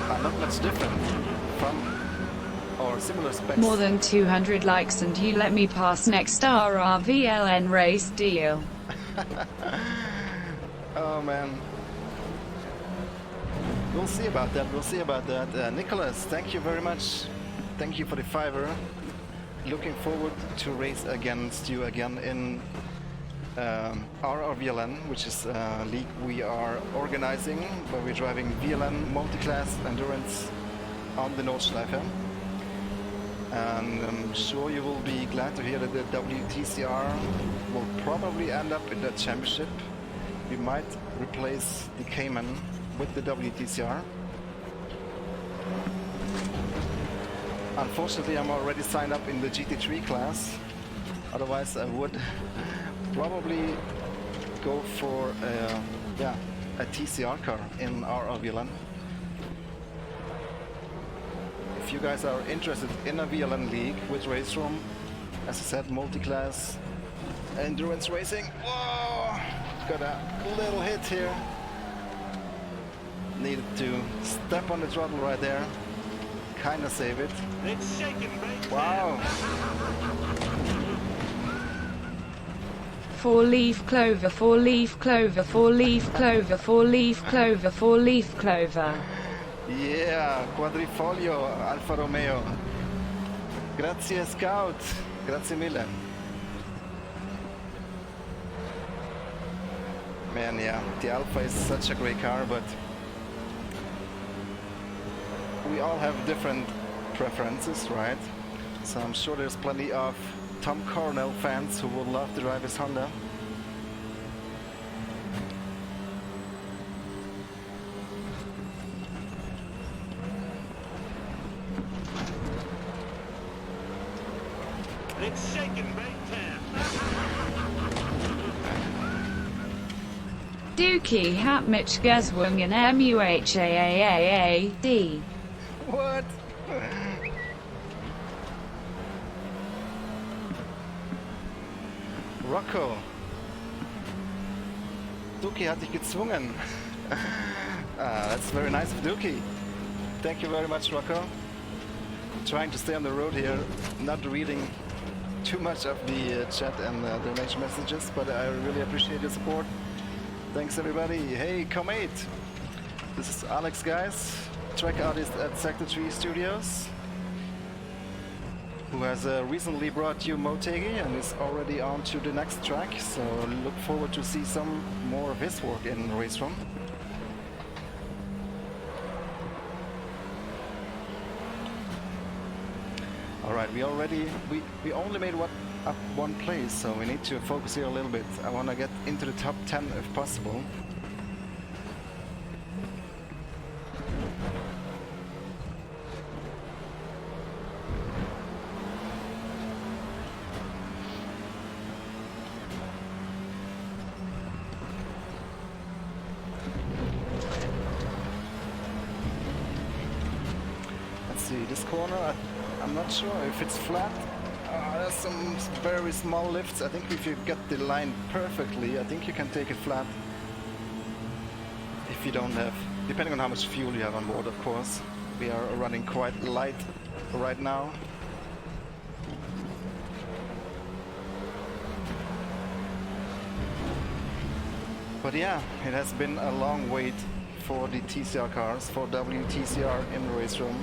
are not much different from or similar specs.
More than 200 likes and you let me pass next RRVLN race deal.
Oh man. We'll see about that, we'll see about that. Nicholas, thank you very much. Thank you for the $5. Looking forward to race against you again in RRVLN, which is a league we are organizing, where we're driving VLN multi-class endurance on the Nordschleife. And I'm sure you will be glad to hear that the WTCR will probably end up in the championship. We might replace the Cayman with the WTCR. Unfortunately, I'm already signed up in the GT3 class. Otherwise, I would probably go for a TCR car in RRVLN. If you guys are interested in a VLN league with Raceroom, as I said, multi-class endurance racing. Whoa! Got a little hit here. Needed to step on the throttle right there. Kinda save it.
It's shaking, baby.
Wow!
4-leaf clover, 4-leaf clover, 4-leaf clover, 4-leaf clover, 4-leaf clover.
Yeah, quadrifoglio Alfa Romeo. Grazie Scout, grazie mille. Man, yeah, the Alfa is such a great car, but we all have different preferences, right? So I'm sure there's plenty of Tom Coronel fans who would love to drive his Honda.
It's shaking, big time.
Dookie Hatmich Geswungen MUHAAAAD.
What? Rocco. Dookie hat dich gezwungen. That's very nice of Dookie. Thank you very much, Rocco. Trying to stay on the road here, not reading too much of the chat and donation messages, but I really appreciate your support. Thanks everybody. Hey, Comet. This is Alex, guys, track artist at Sector 3 Studios, who has recently brought you Motegi and is already on to the next track, so look forward to see some more of his work in Raceroom. Alright, we only made up one place, so we need to focus here a little bit. I want to get into the top 10 if possible. This corner, I'm not sure if it's flat. There's some very small lifts. I think if you get the line perfectly, I think you can take it flat. If you don't have, depending on how much fuel you have on board, of course. We are running quite light right now. But yeah, it has been a long wait for the TCR cars, for WTCR in Raceroom.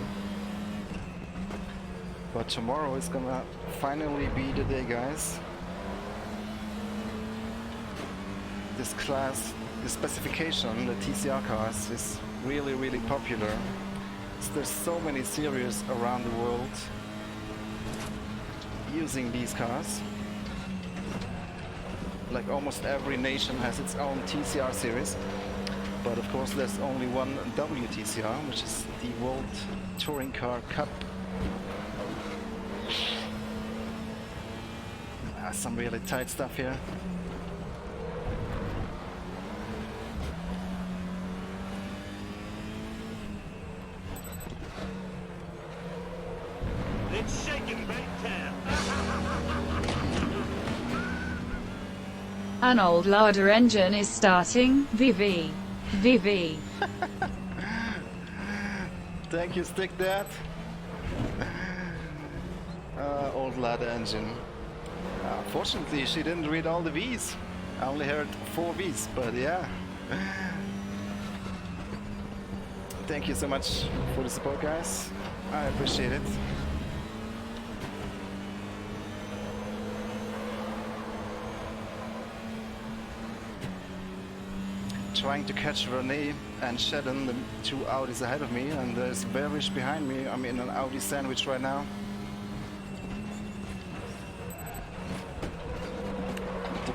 But tomorrow is gonna finally be the day, guys. This class, the specification, the TCR cars, is really popular. There's so many series around the world using these cars. Like almost every nation has its own TCR series. But of course there's only one WTCR, which is the World Touring Car Cup. Some really tight stuff here.
It's shaking big time.
An old larder engine is starting. VV. VV.
Thank you, Stick Dad. Old ladder engine. Fortunately, she didn't read all the V's. I only heard 4 V's, but yeah. Thank you so much for the support, guys. I appreciate it. Trying to catch Renee and Shedden, the 2 Audis ahead of me, and there's Bearish behind me. I'm in an Audi sandwich right now.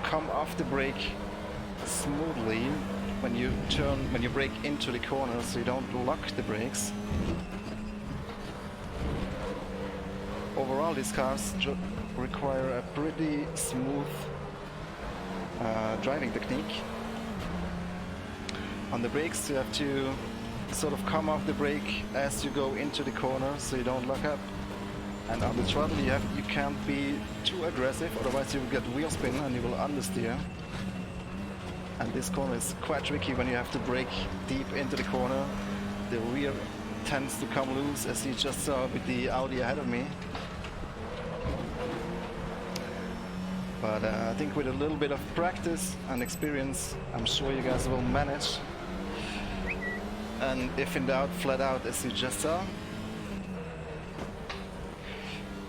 Come off the brake smoothly when you brake into the corner, so you don't lock the brakes. Overall, these cars require a pretty smooth driving technique. On the brakes, you have to sort of come off the brake as you go into the corner, so you don't lock up. And on the throttle, you can't be too aggressive, otherwise you will get wheel spin and you will understeer. And this corner is quite tricky when you have to brake deep into the corner. The rear tends to come loose, as you just saw with the Audi ahead of me. But I think with a little bit of practice and experience, I'm sure you guys will manage. And if in doubt, flat out, as you just saw.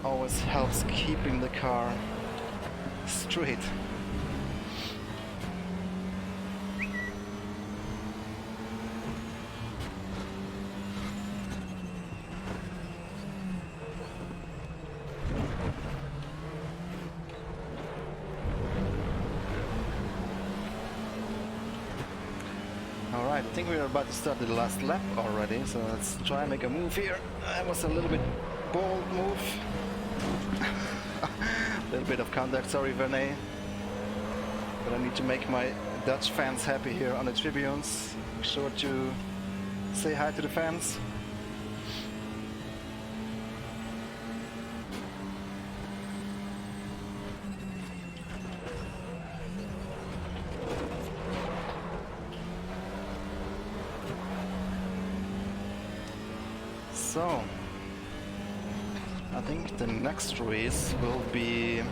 Always helps keeping the car straight. Alright, I think we're about to start the last lap already, so let's try and make a move here. That was a little bit bold move. A little bit of contact, sorry Vernay. But I need to make my Dutch fans happy here on the tribunes. Make sure to say hi to the fans. So, I think the next race will be,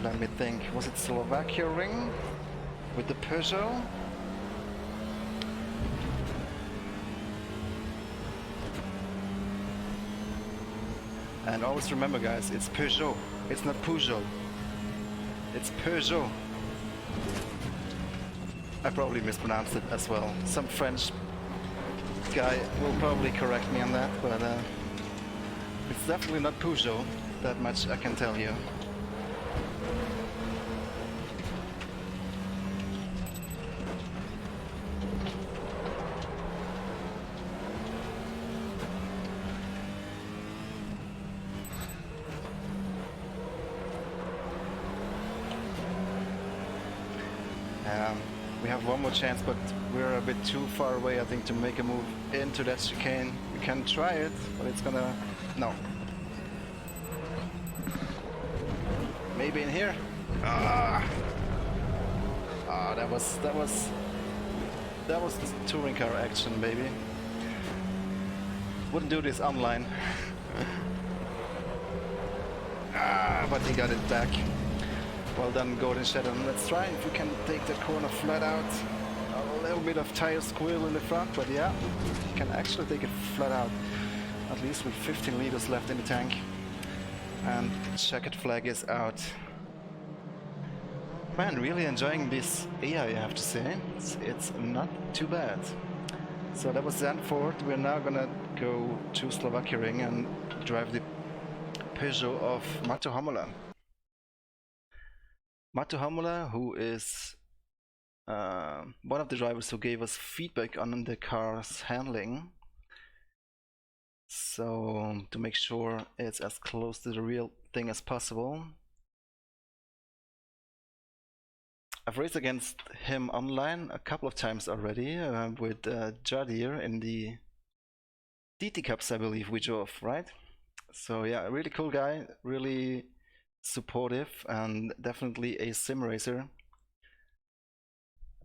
let me think, was it Slovakia Ring? with the Peugeot. And always remember, guys, it's Peugeot. It's not Peugeot. It's Peugeot. I probably mispronounced it as well. Some French guy will probably correct me on that, but it's definitely not Peugeot. That much I can tell you. We have one more chance, but we're a bit too far away, I think, to make a move into that chicane. We can try it, but it's gonna... no. Maybe in here? Ah, that was touring car action, baby. Wouldn't do this online. But he got it back. Well done, Golden Shadow. Let's try if we can take the corner flat out. A little bit of tire squeal in the front, but yeah, you can actually take it flat out. At least with 15 liters left in the tank. And checkered flag is out. Man, really enjoying this AI, I have to say. It's not too bad. So that was Zandvoort. We're now gonna go to Slovakia Ring and drive the Peugeot of Matu Hamula. Matu Hamula, who is one of the drivers who gave us feedback on the car's handling. So to make sure it's as close to the real thing as possible. I've raced against him online a couple of times already with Jadir in the DT Cups, I believe we drove, right? So yeah, a really cool guy, really supportive, and definitely a sim racer.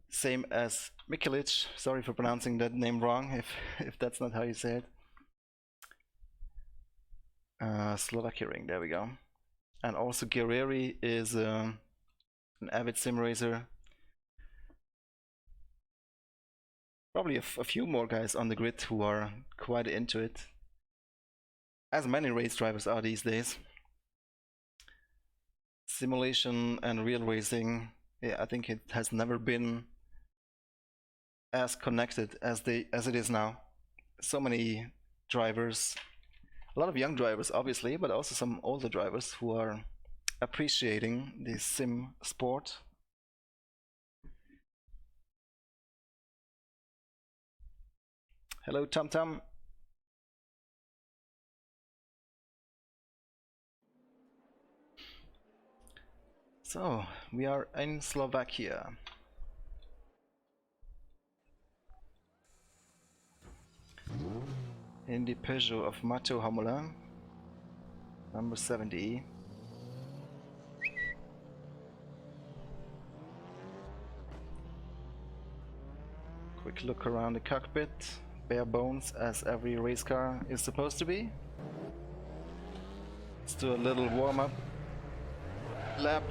Same as Mikelic. Sorry for pronouncing that name wrong if that's not how you say it. Slovakia Ring, there we go. And also Guerreri is an avid sim racer. Probably a few more guys on the grid who are quite into it, as many race drivers are these days. Simulation and real racing, yeah, I think it has never been as connected as it is now. So many drivers, a lot of young drivers obviously, but also some older drivers who are appreciating the sim sport. Hello Tom Tom. So we are in Slovakia. In the Peugeot of Matu Hamula, number 70. Quick look around the cockpit, bare bones as every race car is supposed to be. Let's do a little warm-up lap.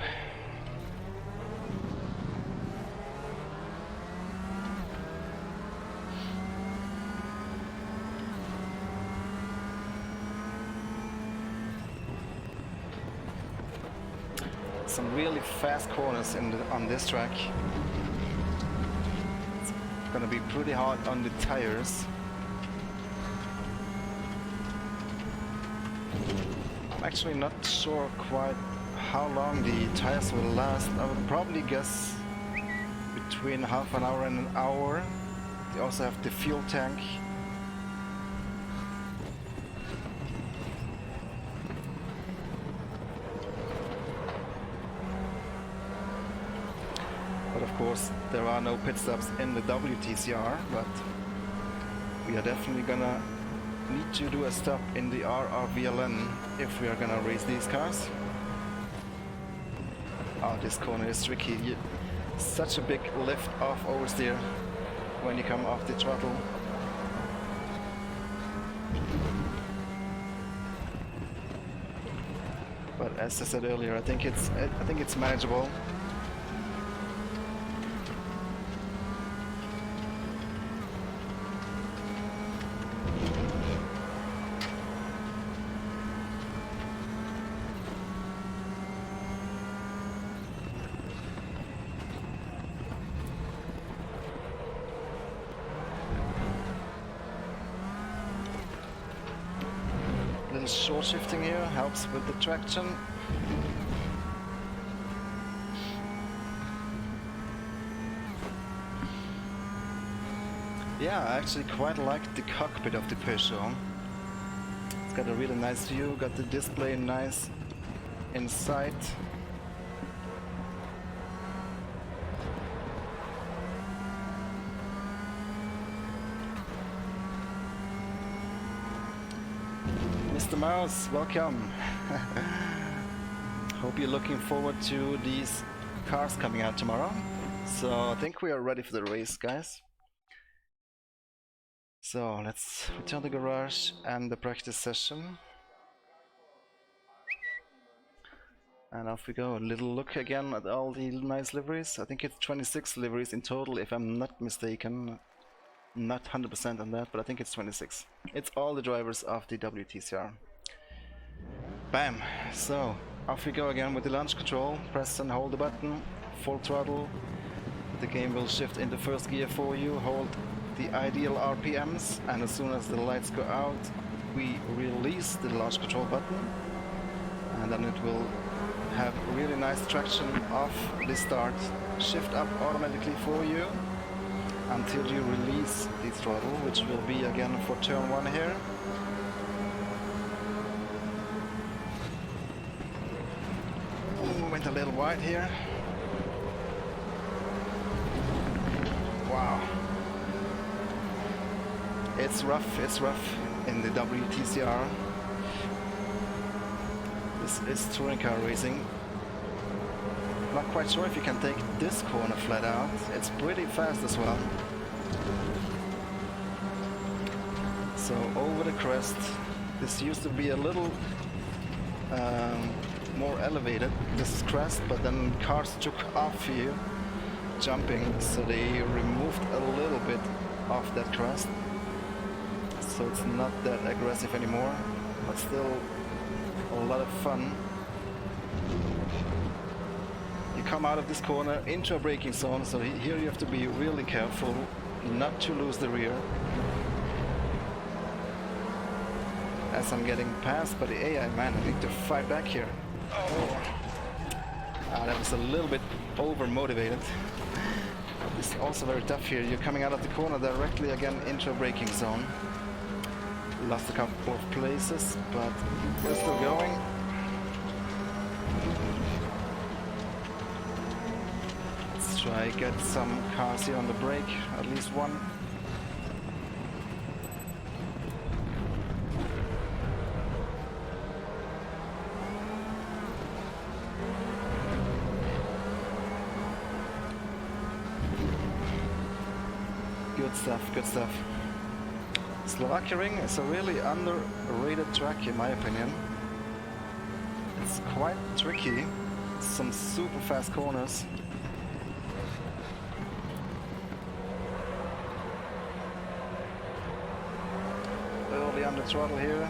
Some really fast corners on this track. It's gonna be pretty hard on the tires. I'm actually not sure quite how long the tires will last. I would probably guess between half an hour and an hour. They also have the fuel tank. But of course there are no pit stops in the WTCR, but we are definitely gonna need to do a stop in the RRVLN if we are gonna race these cars. Oh, this corner is tricky. Such a big lift off oversteer when you come off the throttle. But as I said earlier, I think it's manageable. the short shifting here, helps with the traction. Yeah, I actually quite like the cockpit of the Peugeot. It's got a really nice view, got the display nice in sight. Mr. Mouse, welcome. Hope you're looking forward to these cars coming out tomorrow. So I think we are ready for the race, guys. So let's return to the garage and the practice session. And off we go. A little look again at all the nice liveries. I think it's 26 liveries in total, if I'm not mistaken. Not 100% on that, but I think it's 26. It's all the drivers of the WTCR. Bam! So off we go again with the launch control. Press and hold the button. Full throttle. The game will shift into first gear for you. Hold the ideal RPMs, and as soon as the lights go out, we release the launch control button, and then it will have really nice traction off the start. Shift up automatically for you until you release the throttle, which will be again for turn 1 here. Ooh, went a little wide here. Wow. It's rough in the WTCR. This is touring car racing. Not quite sure if you can take this corner flat out. It's pretty fast as well. So over the crest. This used to be a little more elevated. This is crest, but then cars took off here, jumping, so they removed a little bit of that crest. So it's not that aggressive anymore, but still a lot of fun. You come out of this corner into a braking zone, so here you have to be really careful not to lose the rear. As I'm getting passed by the AI, man, I need to fight back here. Oh, that was a little bit over-motivated. It's also very tough here. You're coming out of the corner directly again into a braking zone. Lost a couple of places, but we're still going. Let's try get some cars here on the brake, at least one. Good stuff, good stuff. Slovakia Ring is a really underrated track in my opinion. It's quite tricky, some super fast corners. Early on the throttle here.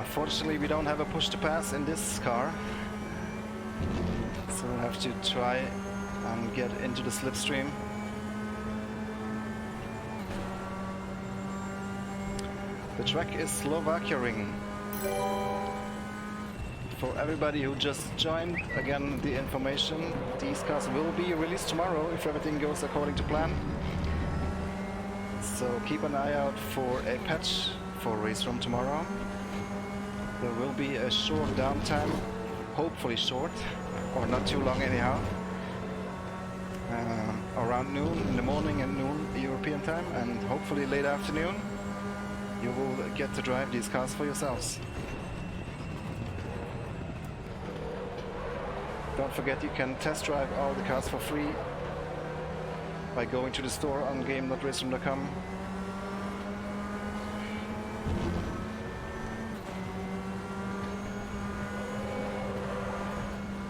Unfortunately we don't have a push to pass in this car. So we have to try and get into the slipstream. The track is Slovakia Ring. For everybody who just joined, again the information, these cars will be released tomorrow if everything goes according to plan. So keep an eye out for a patch for Raceroom tomorrow. There will be a short downtime, hopefully short, or not too long anyhow. Around noon in the morning and noon European time, and hopefully late afternoon. You will get to drive these cars for yourselves. Don't forget you can test drive all the cars for free by going to the store on game.raceroom.com.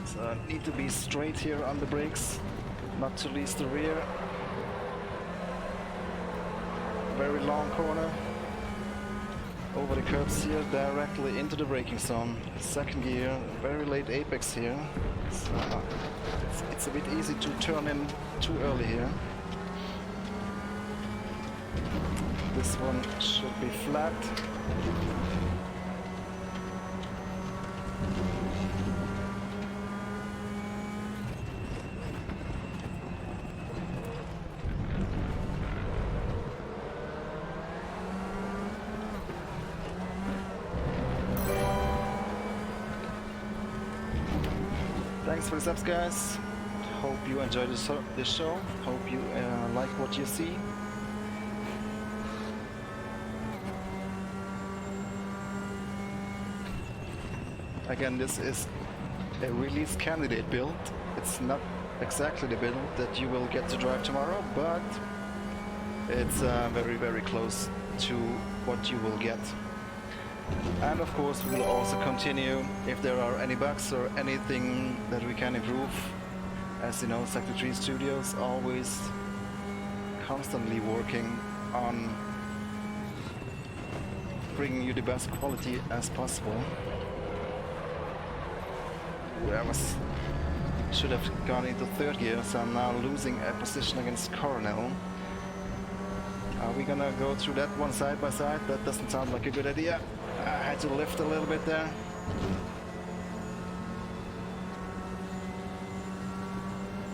So I need to be straight here on the brakes, not to lease the rear. Very long corner. Over the curbs here, directly into the braking zone. Second gear, very late apex here. So it's a bit easy to turn in too early here. This one should be flat. Thanks for the subs, guys. Hope you enjoyed this show. Hope you like what you see. Again, this is a release candidate build. It's not exactly the build that you will get to drive tomorrow, but it's very, very close to what you will get. And of course we will also continue if there are any bugs or anything that we can improve. As you know, Sector 3 Studios always constantly working on bringing you the best quality as possible. Should have gone into third gear, so I'm now losing a position against Coronel. Are we gonna go through that one side by side? That doesn't sound like a good idea. I had to lift a little bit there.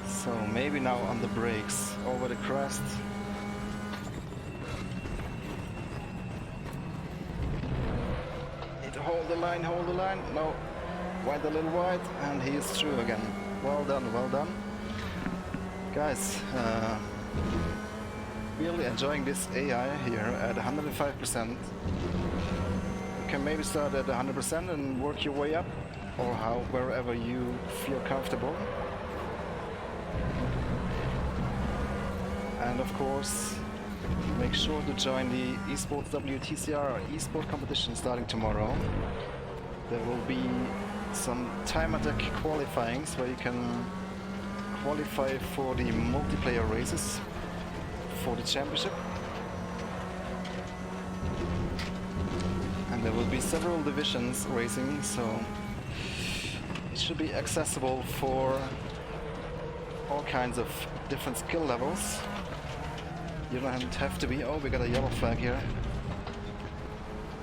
So maybe now on the brakes, over the crest. Need to hold the line, hold the line. No, went a little wide, and he is through again. Well done, well done. Guys, really enjoying this AI here at 105%. You can maybe start at 100% and work your way up, or wherever you feel comfortable. And of course, make sure to join the Esports WTCR esport competition starting tomorrow. There will be some time attack qualifyings where you can qualify for the multiplayer races for the championship. And there will be several divisions racing, so it should be accessible for all kinds of different skill levels. You don't have to be... Oh, we got a yellow flag here.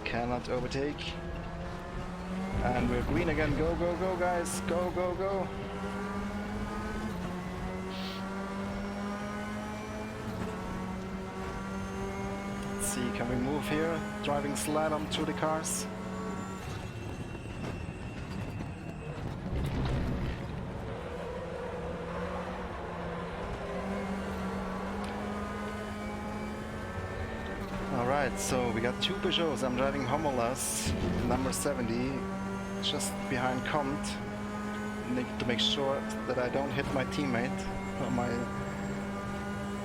Cannot overtake. And we're green again. Go, go, go, guys. Go, go, go. Let's see, can we move here? Driving slalom through the cars. Alright, so we got two Peugeots. I'm driving Homolas, number 70, just behind Comte. Need to make sure that I don't hit my teammate or my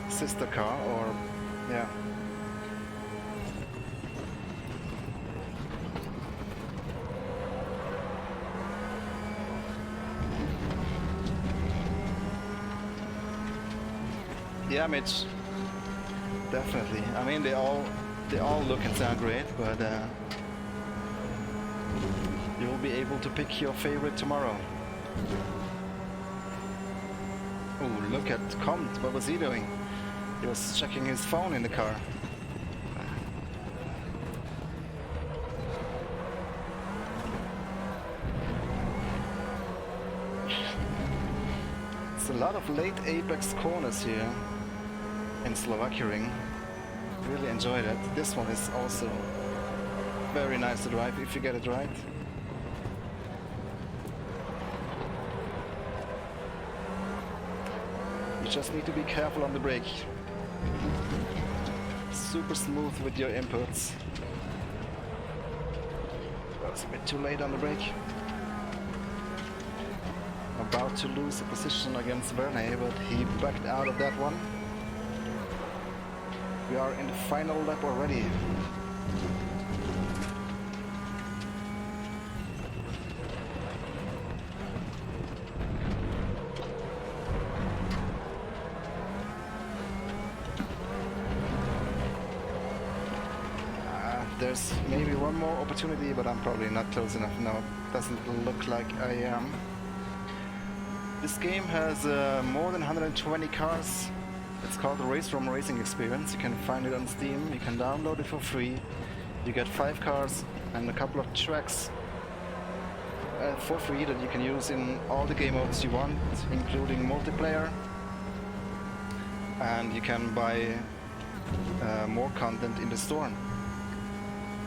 sister car, or yeah. Yeah, Mitch. Definitely. I mean, they all look and sound great, but you will be able to pick your favorite tomorrow. Oh, look at Comte. What was he doing? He was checking his phone in the car. It's a lot of late apex corners here in Slovakia Ring. Really enjoyed it. This one is also very nice to drive if you get it right. You just need to be careful on the brake. Super smooth with your inputs. That was a bit too late on the brake. About to lose a position against Verne, but he backed out of that one. We are in the final lap already. There's maybe one more opportunity, but I'm probably not close enough. No, doesn't look like I am. This game has more than 120 cars. It's called the Raceroom Racing Experience. You can find it on Steam. You can download it for free. You get 5 cars and a couple of tracks for free that you can use in all the game modes you want, including multiplayer. And you can buy more content in the store.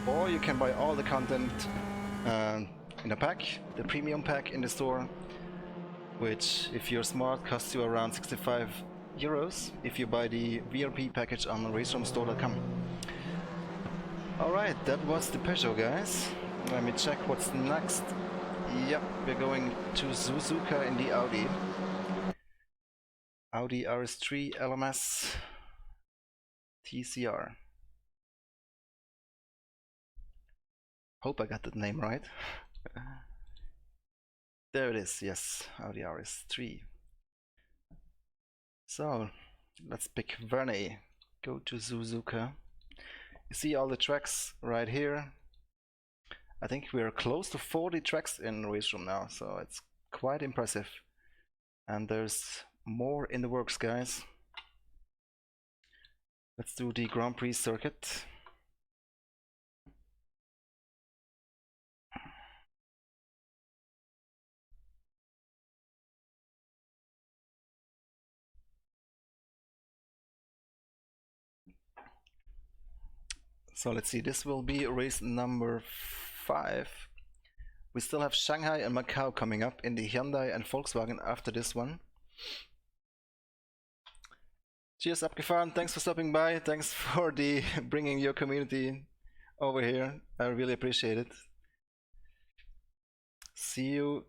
Or you can buy all the content in a pack, the premium pack in the store, which, if you're smart, costs you around 65 euros if you buy the VIP package on raceroomstore.com. Alright, that was the Peugeot, guys. Let me check what's next. Yep, we're going to Suzuka in the Audi. Audi RS3 LMS TCR. Hope I got that name right. There it is, yes, Audi RS3. So, let's pick Verney. Go to Suzuka. You see all the tracks right here. I think we're close to 40 tracks in Raceroom now, so it's quite impressive. And there's more in the works, guys. Let's do the Grand Prix circuit. So let's see, this will be race number 5. We still have Shanghai and Macau coming up in the Hyundai and Volkswagen after this one. Cheers, abgefahren. Thanks for stopping by. Thanks for the bringing your community over here. I really appreciate it. See you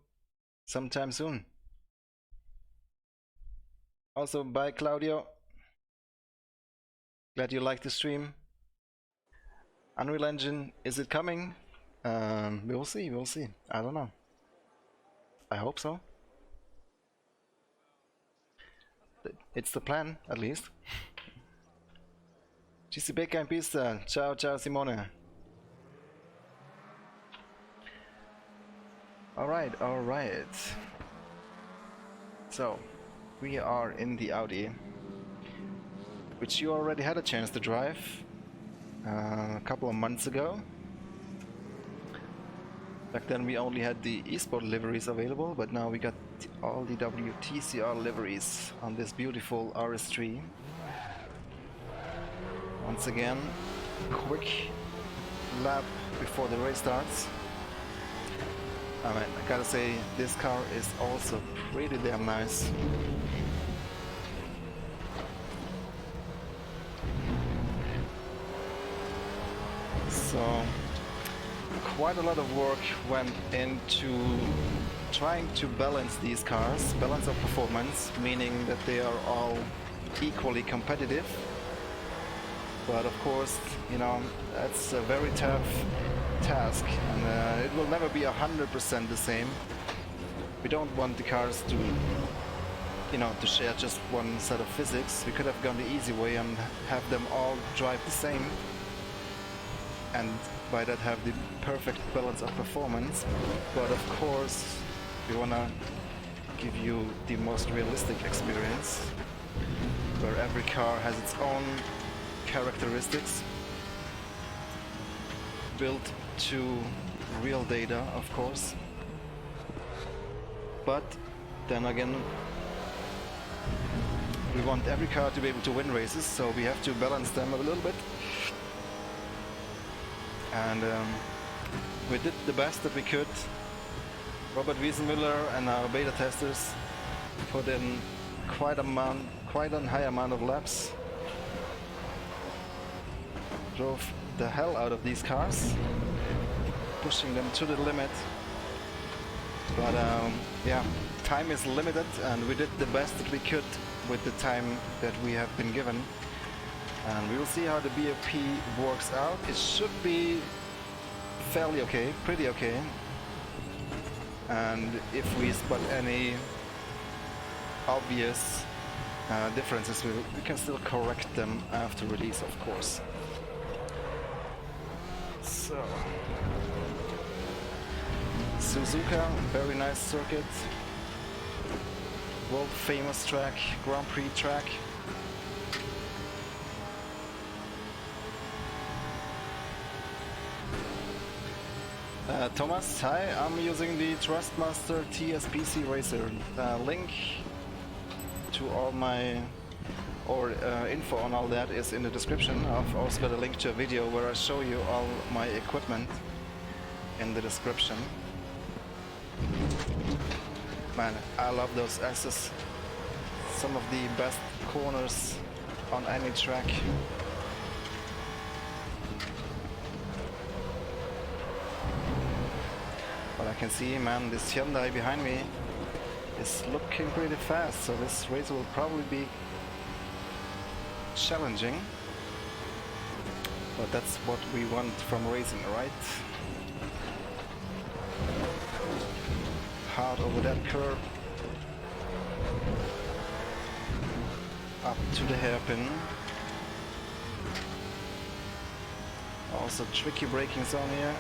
sometime soon. Also, bye, Claudio. Glad you liked the stream. Unreal Engine, is it coming? We'll see, we'll see. I don't know. I hope so. It's the plan, at least. GC Becca in pista. Ciao, ciao, Simone. Alright, alright. So, we are in the Audi, which you already had a chance to drive a couple of months ago. Back then we only had the eSport liveries available, but now we got all the WTCR liveries on this beautiful RS3. Once again, quick lap before the race starts. I mean, I gotta say, this car is also pretty damn nice. So, quite a lot of work went into trying to balance these cars, balance of performance, meaning that they are all equally competitive. But of course, you know, that's a very tough task, and it will never be 100% the same. We don't want the cars to, you know, to share just one set of physics. We could have gone the easy way and have them all drive the same, and by that have the perfect balance of performance. But of course, we wanna give you the most realistic experience, where every car has its own characteristics, built to real data, of course. But then again, we want every car to be able to win races, so we have to balance them a little bit. And we did the best that we could. Robert Wiesenmüller and our beta testers put in quite a high amount of laps. Drove the hell out of these cars, pushing them to the limit. But yeah, time is limited, and we did the best that we could with the time that we have been given. And we will see how the BOP works out. It should be fairly okay, pretty okay. And if we spot any obvious differences, we can still correct them after release, of course. So, Suzuka, very nice circuit, world famous track, Grand Prix track. Thomas, hi, I'm using the Thrustmaster TS-PC Racer. Link to all my info on all that is in the description. I've also got a link to a video where I show you all my equipment in the description. Man, I love those S's. Some of the best corners on any track. But I can see, man, this Hyundai behind me is looking pretty fast, so this race will probably be challenging. But that's what we want from racing, right? Hard over that curve. Up to the hairpin. Also tricky braking zone here.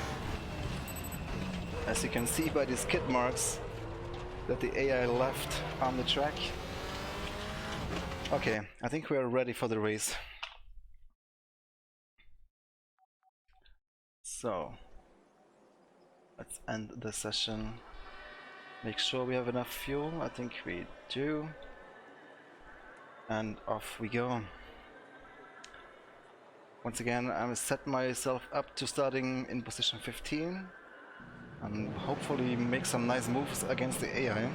As you can see by these skid marks that the AI left on the track. Okay, I think we are ready for the race. So, let's end the session. Make sure we have enough fuel. I think we do. And off we go. Once again, I'm set myself up to starting in position 15 and hopefully make some nice moves against the AI.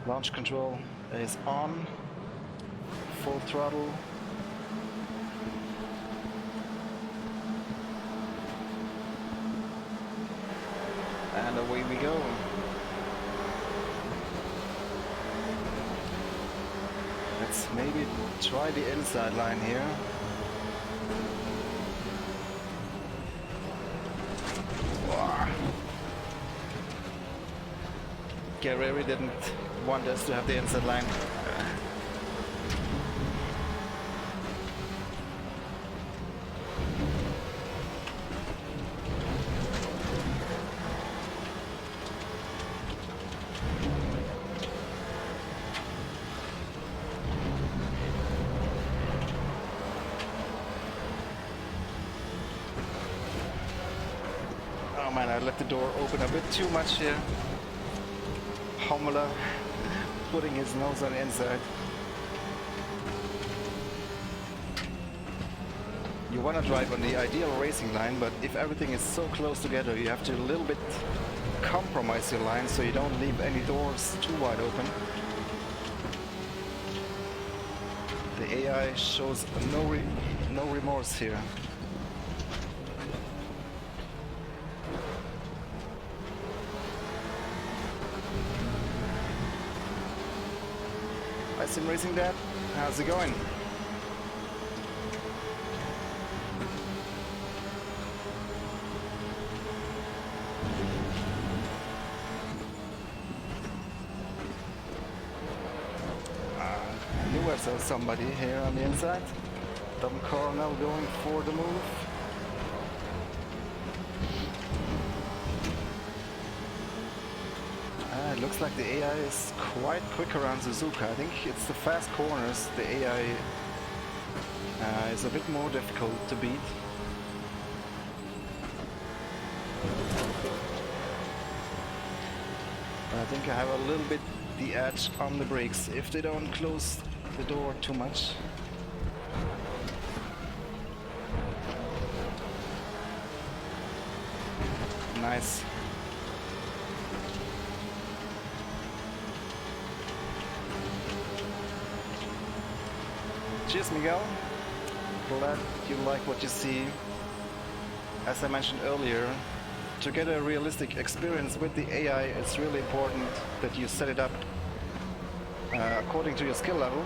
Launch control is on, full throttle. And away we go. Let's maybe try the inside line here. Guerrero didn't want us to have the inside line. Oh man, I let the door open a bit too much here. Homela putting his nose on the inside. You want to drive on the ideal racing line, but if everything is so close together, you have to a little bit compromise your line so you don't leave any doors too wide open. The AI shows no remorse here. Hi SimRacing Dad, how's it going? I knew I saw somebody here on the inside. Dom Coronel going for the move. It looks like the AI is quite quick around Suzuka. I think it's the fast corners the AI is a bit more difficult to beat. But I think I have a little bit the edge on the brakes if they don't close the door too much. Nice. Cheers, Miguel. Glad you like what you see. As I mentioned earlier, to get a realistic experience with the AI, it's really important that you set it up according to your skill level.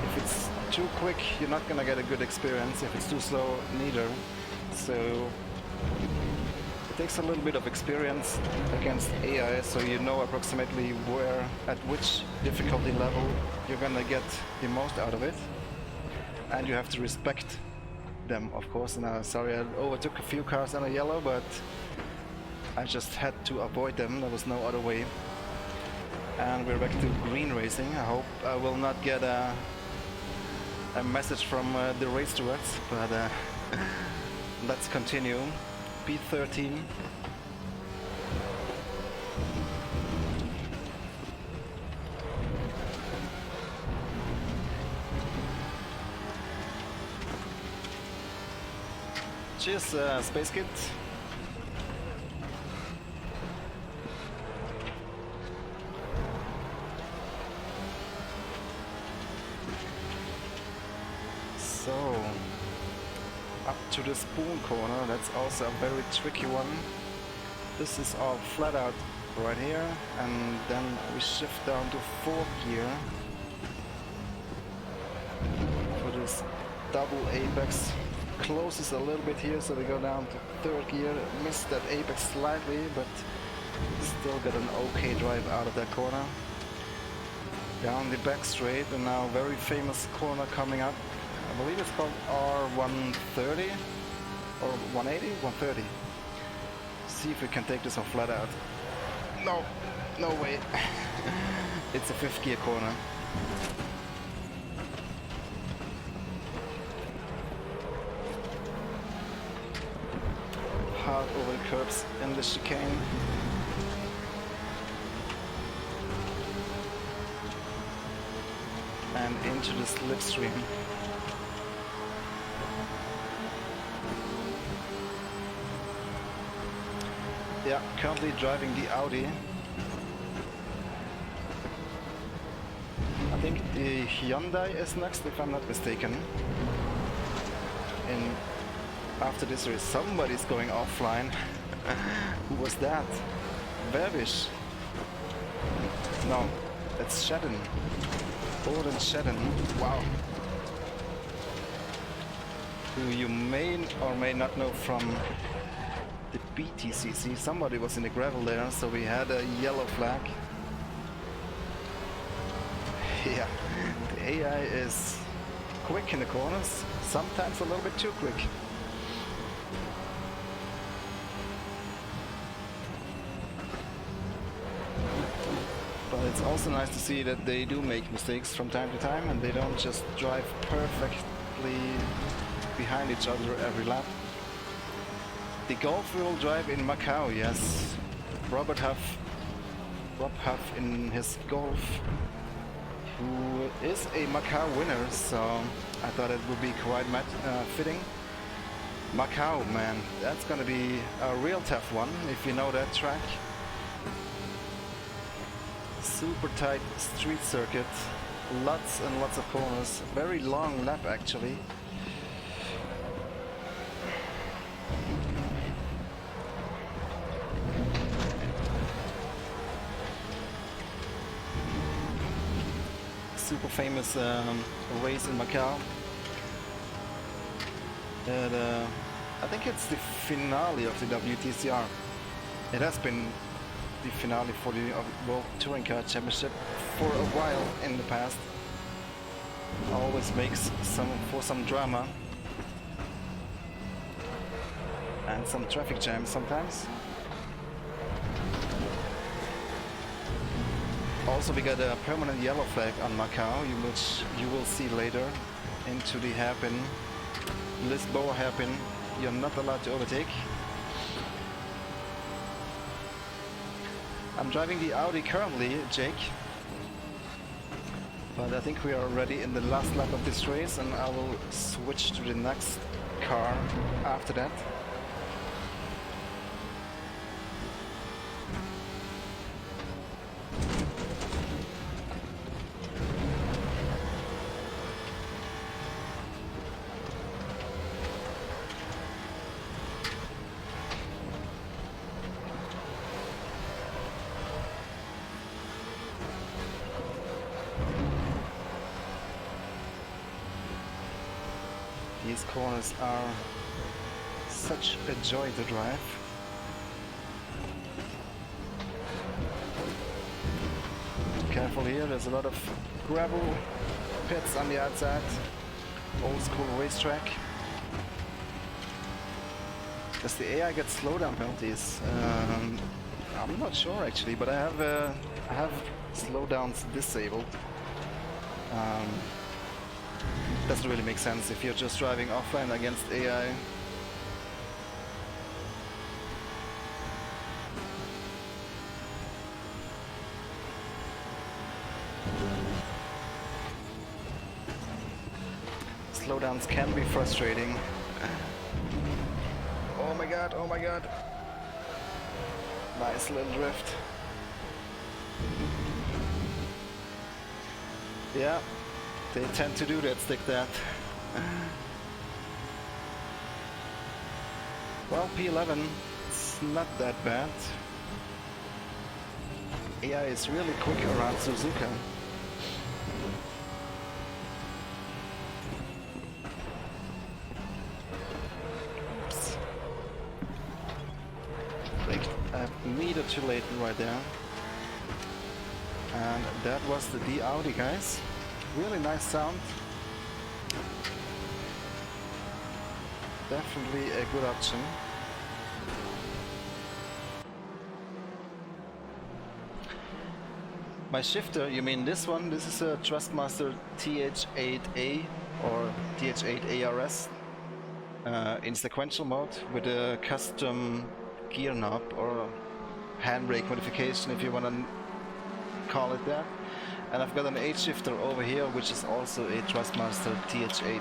If it's too quick, you're not gonna get a good experience. If it's too slow, neither. So it takes a little bit of experience against AI, so you know approximately where, at which difficulty level you're gonna get the most out of it. And you have to respect them, of course. Now, sorry, I overtook a few cars on a yellow, but I just had to avoid them. There was no other way. And we're back to green racing. I hope I will not get a message from the race stewards, but let's continue. P13. Cheers, Space Kid. So, up to the spoon corner, that's also a very tricky one. This is all flat out right here, and then we shift down to 4th gear for this double apex. Closes a little bit here, so we go down to 3rd gear. Missed that apex slightly, but still got an okay drive out of that corner. Down the back straight, and now very famous corner coming up. I believe it's called R130 or 180, 130. See if we can take this one flat out. No, no way. It's a 5th gear corner. Hard over the curbs in the chicane. And into the slipstream. Yeah, currently driving the Audi. I think the Hyundai is next, if I'm not mistaken. And after this race, somebody's going offline. Who was that? Verbish? No, that's Shedden. Gordon Shedden. Wow. Who you may or may not know from the BTCC. Somebody was in the gravel there, so we had a yellow flag. Yeah, the AI is quick in the corners, sometimes a little bit too quick. But it's also nice to see that they do make mistakes from time to time, and they don't just drive perfectly behind each other every lap. The Golf will drive in Macau, yes. Rob Huff in his Golf, who is a Macau winner, so I thought it would be quite fitting. Macau, man, that's gonna be a real tough one if you know that track. Super tight street circuit, lots and lots of corners, very long lap actually. Super famous race in Macau. And, I think it's the finale of the WTCR. It has been the finale for the World Touring Car Championship for a while in the past. Always makes some drama and some traffic jams sometimes. Also, we got a permanent yellow flag on Macau, which you will see later. Into the hairpin, Lisboa hairpin, you're not allowed to overtake. I'm driving the Audi currently, Jake. But I think we are already in the last lap of this race, and I will switch to the next car after that. These corners are such a joy to drive. Careful here, there's a lot of gravel pits on the outside. Old school racetrack. Does the AI get slowdown penalties? I'm not sure actually, but I have slowdowns disabled. Doesn't really make sense if you're just driving offline against AI. slowdowns can be frustrating. Oh my god, oh my god. Nice little drift. Yeah, they tend to do that, stick that. Well, P11, it's not that bad. AI is really quick around Suzuka. Oops. Braked a meter too late right there. And that was the D Audi, guys. Really nice sound. Definitely a good option. My shifter, you mean this one? This is a Thrustmaster TH8A or TH8RS in sequential mode with a custom gear knob or handbrake modification, if you want to call it that. And I've got an 8 shifter over here, which is also a Thrustmaster TH8.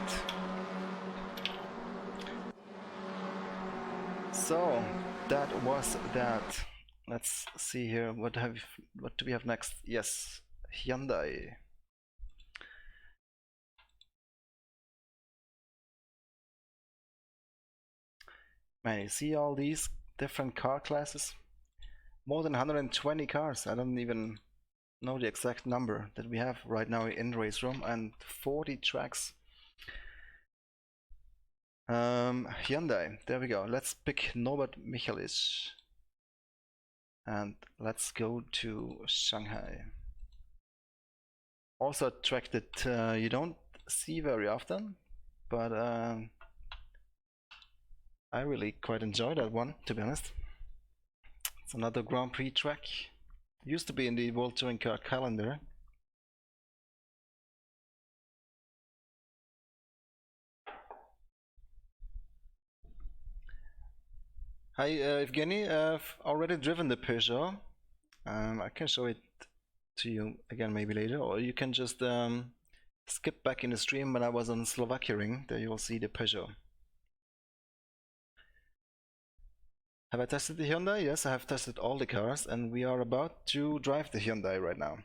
So that was that. Let's see here. What do we have next? Yes, Hyundai. Man, you see all these different car classes? More than 120 cars. I don't even know the exact number that we have right now in Raceroom, and 40 tracks. Hyundai, there we go. Let's pick Norbert Michalic and let's go to Shanghai. Also a track that you don't see very often, but I really quite enjoy that one, to be honest. It's another Grand Prix track. Used to be in the World Touring Car calendar. Hi Evgeny, I've already driven the Peugeot. I can show it to you again maybe later, or you can just skip back in the stream when I was on Slovakia Ring. There you will see the Peugeot. Have I tested the Hyundai? Yes, I have tested all the cars, and we are about to drive the Hyundai right now.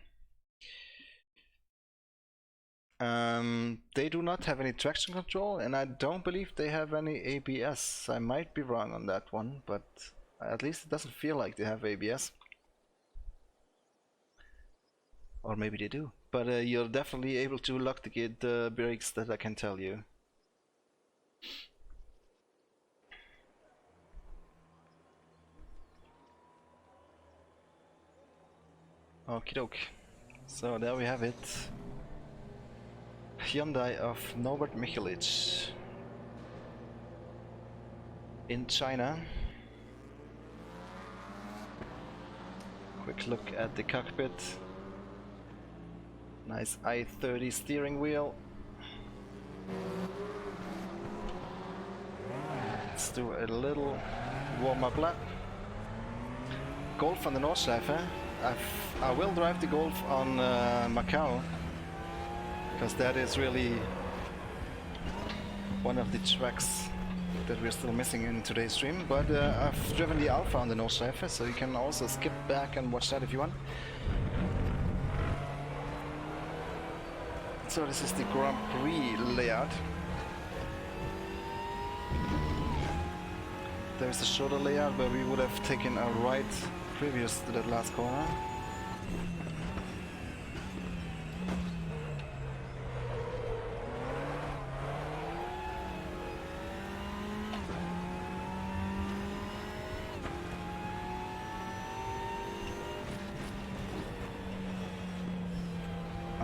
They do not have any traction control, and I don't believe they have any ABS. I might be wrong on that one, but at least it doesn't feel like they have ABS. Or maybe they do. But you're definitely able to lock the brakes, that I can tell you. Okie doke. So there we have it. Hyundai of Norbert Michalic in China. Quick look at the cockpit. Nice i30 steering wheel. Let's do a little warm-up lap. Golf on the Nordschleife. I will drive the Golf on Macau, because that is really one of the tracks that we're still missing in today's stream. But I've driven the Alpha on the Nordschleife, so you can also skip back and watch that if you want. So this is the Grand Prix layout. There's a shorter layout where we would have taken a right previous to that last corner.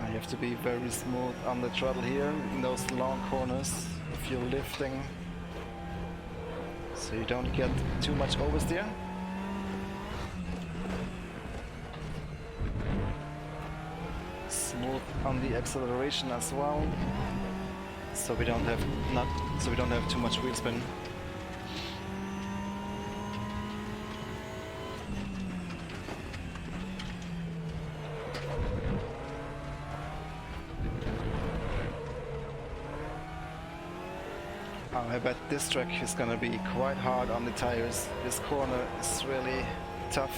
You have to be very smooth on the throttle here in those long corners if you're lifting, so you don't get too much oversteer. Smooth on the acceleration as well, so we don't have too much wheel spin. I bet this track is gonna be quite hard on the tires. This corner is really tough.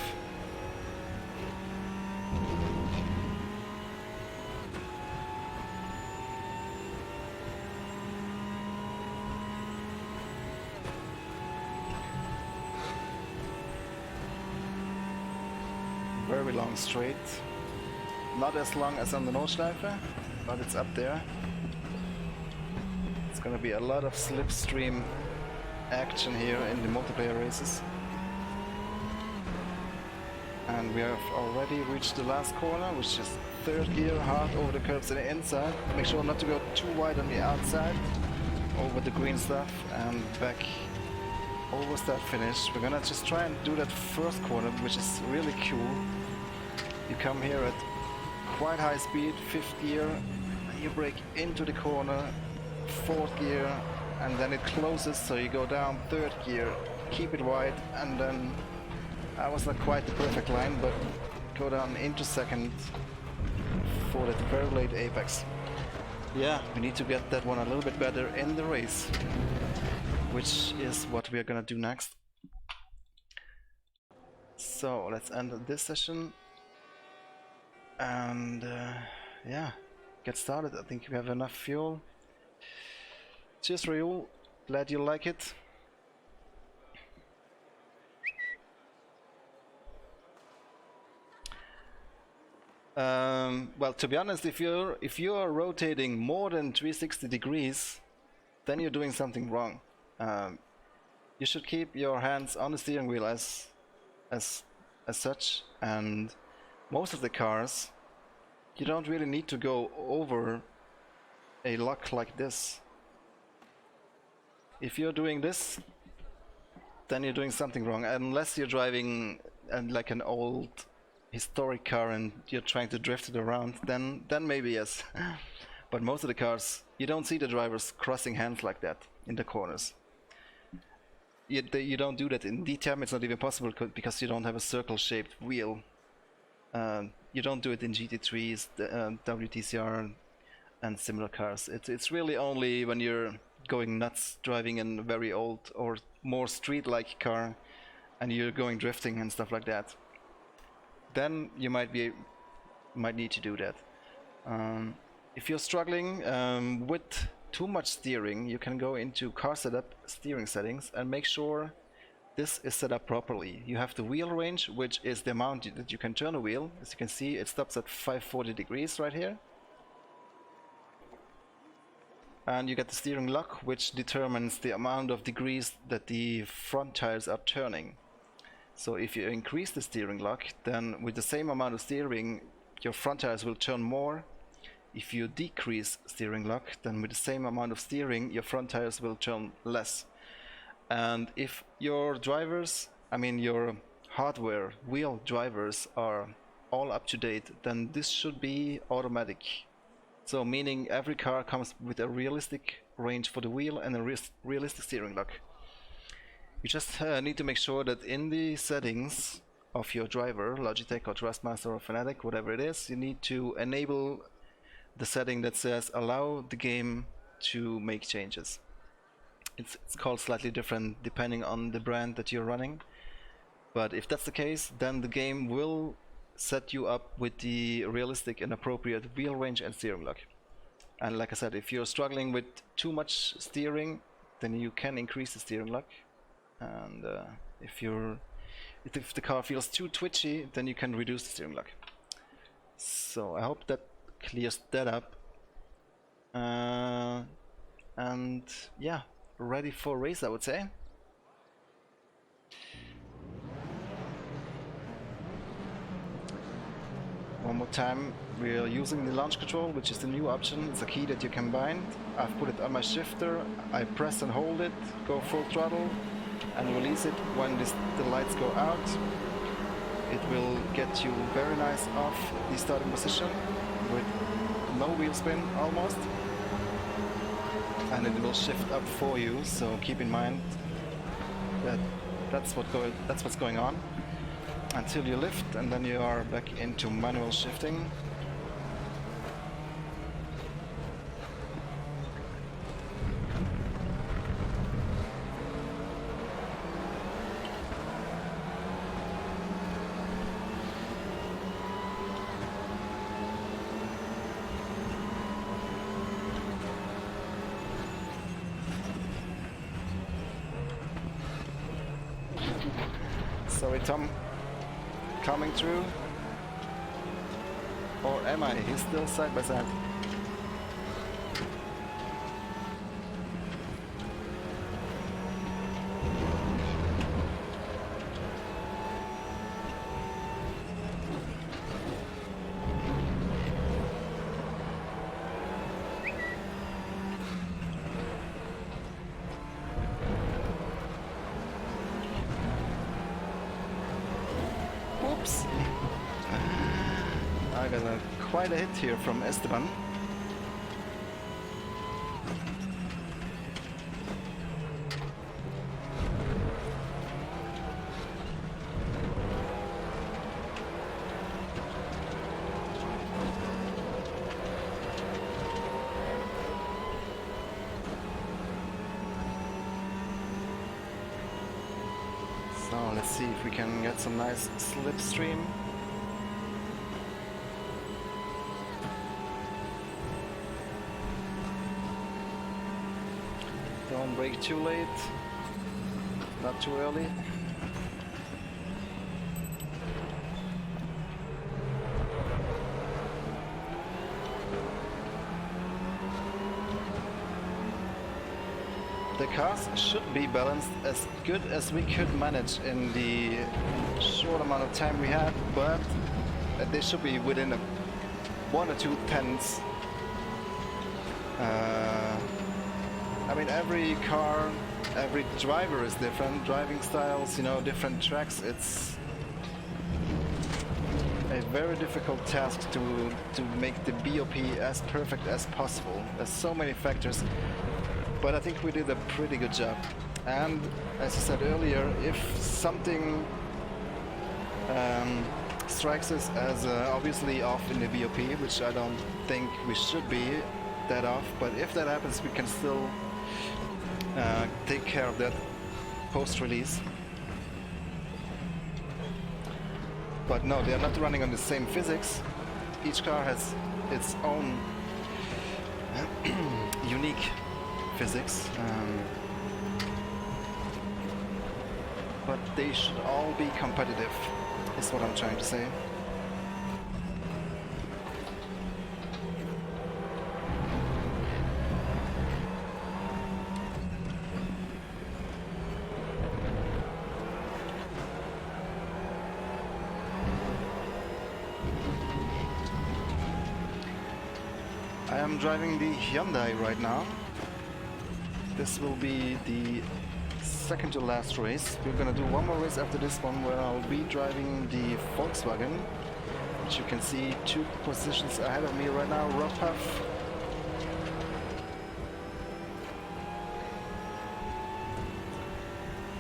Very long straight. Not as long as on the Nordschleife, but it's up there. It's gonna be a lot of slipstream action here in the multiplayer races. And we have already reached the last corner, which is third gear, hard over the curbs on the inside. Make sure not to go too wide on the outside, over the green stuff, and back over start finish. We're gonna just try and do that first corner, which is really cool. You come here at quite high speed, fifth gear, you brake into the corner, fourth gear, and then it closes, so you go down third gear, keep it wide, and then that was not quite the perfect line, but go down into second for that very late apex. Yeah, we need to get that one a little bit better in the race, which is what we are gonna do next. So let's end this session and yeah, get started. I think we have enough fuel. Cheers, Raul. Glad you like it. Well, to be honest, if you're rotating more than 360 degrees, then you're doing something wrong. You should keep your hands on the steering wheel as such, and most of the cars you don't really need to go over a lock like this. If you're doing this, then you're doing something wrong, unless you're driving like an old historic car and you're trying to drift it around, then maybe yes. But most of the cars, you don't see the drivers crossing hands like that in the corners. You don't do that in DTM. It's not even possible because you don't have a circle-shaped wheel. You don't do it in GT3s, WTCR, and similar cars. It's really only when you're going nuts driving in a very old or more street-like car and you're going drifting and stuff like that. Then you might need to do that. If you're struggling with too much steering, you can go into car setup, steering settings, and make sure this is set up properly. You have the wheel range, which is the amount that you can turn a wheel. As you can see, it stops at 540 degrees right here. And you get the steering lock, which determines the amount of degrees that the front tires are turning. So if you increase the steering lock, then with the same amount of steering, your front tires will turn more. If you decrease steering lock, then with the same amount of steering, your front tires will turn less. And if your drivers, I mean your hardware wheel drivers, are all up to date, then this should be automatic. So meaning every car comes with a realistic range for the wheel and a realistic steering lock. You just need to make sure that in the settings of your driver, Logitech or Thrustmaster or Fnatic, whatever it is, you need to enable the setting that says allow the game to make changes. It's called slightly different depending on the brand that you're running, but if that's the case, then the game will set you up with the realistic and appropriate wheel range and steering lock. And like I said, if you're struggling with too much steering, then you can increase the steering lock. And if the car feels too twitchy, then you can reduce the steering lock. So I hope that clears that up. And yeah, ready for race, I would say. One more time, we are using the launch control, which is the new option. It's a key that you can bind. I've put it on my shifter. I press and hold it, go full throttle, and release it when the lights go out. It will get you very nice off the starting position with no wheel spin almost, and it will shift up for you. So keep in mind that that's what's going on until you lift, and then you are back into manual shifting. Sorry, Tom. Coming through. Or am I? He's still side by side. Oops! I got quite a hit here from Esteban. So let's see if we can get some nice slipstream. Don't brake too late, not too early. The cars should be balanced as good as we could manage in the short amount of time we had, but they should be within 1 or 2 tenths. I mean, every car, every driver is different, driving styles, you know, different tracks. It's a very difficult task to make the BOP as perfect as possible. There's so many factors, but I think we did a pretty good job. And as I said earlier, if something strikes us as obviously off in the BOP, which I don't think we should be that off, but if that happens, we can still take care of that post-release. But no, they are not running on the same physics. Each car has its own unique physics, but they should all be competitive, is what I'm trying to say. I am driving the Hyundai right now. This will be the second to last race. We're gonna do one more race after this one where I'll be driving the Volkswagen, which you can see 2 positions ahead of me right now, rough puff.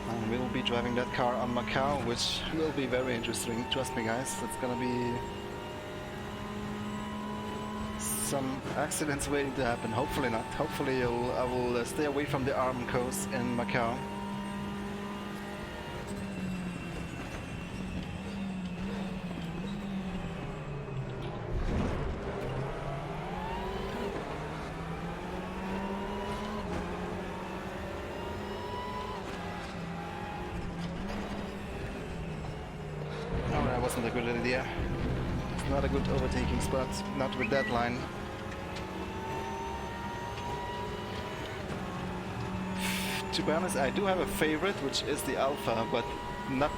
And we'll be driving that car on Macau, which will be very interesting. Trust me guys, it's gonna be some accidents waiting to happen. Hopefully not. Hopefully I will stay away from the armed coast in Macau. Oh, that wasn't a good idea. It's not a good overtaking spot, not with that line. To be honest, I do have a favorite, which is the Alpha, but not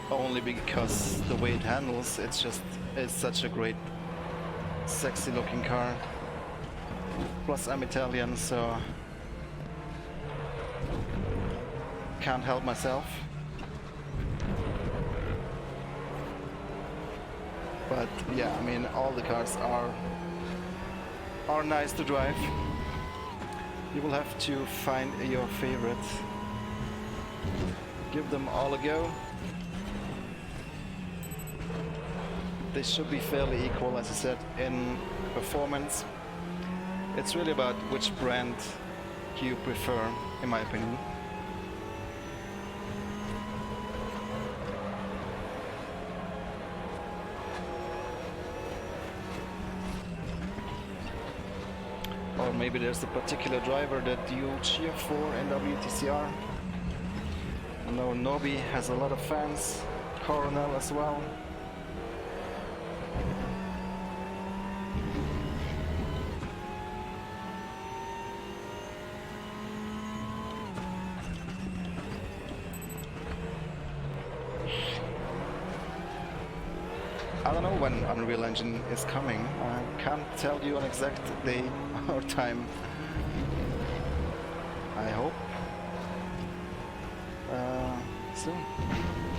only because the way it handles, it's such a great, sexy looking car. Plus I'm Italian, so can't help myself. But yeah, I mean, all the cars are nice to drive. You will have to find your favorite. Give them all a go. They should be fairly equal, as I said, in performance. It's really about which brand you prefer, in my opinion. Or maybe there's a particular driver that you cheer for in WTCR. I know Nobi has a lot of fans. Coronel as well. I don't know when Unreal Engine is coming. I can't tell you an exact day or time. I hope soon,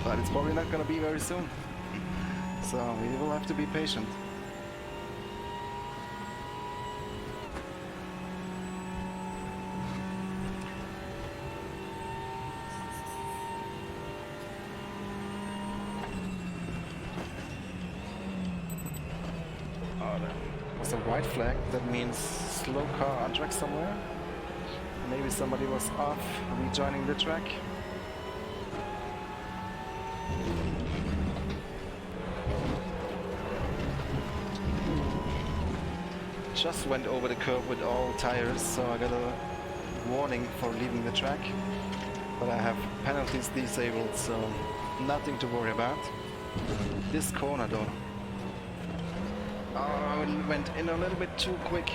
but it's probably not gonna be very soon. So we will have to be patient. There's a white flag, that means slow car on track somewhere. Maybe somebody was off, rejoining the track. Just went over the curb with all tires, so I got a warning for leaving the track. But I have penalties disabled, so nothing to worry about. This corner though. Oh, it went in a little bit too quick.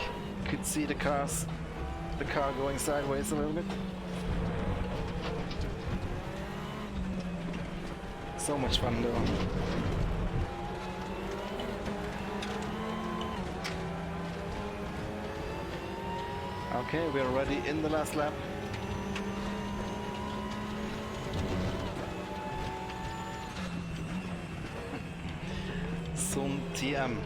Could see the car going sideways a little bit. So much fun though. Okay, we're already in the last lap. Soon TM.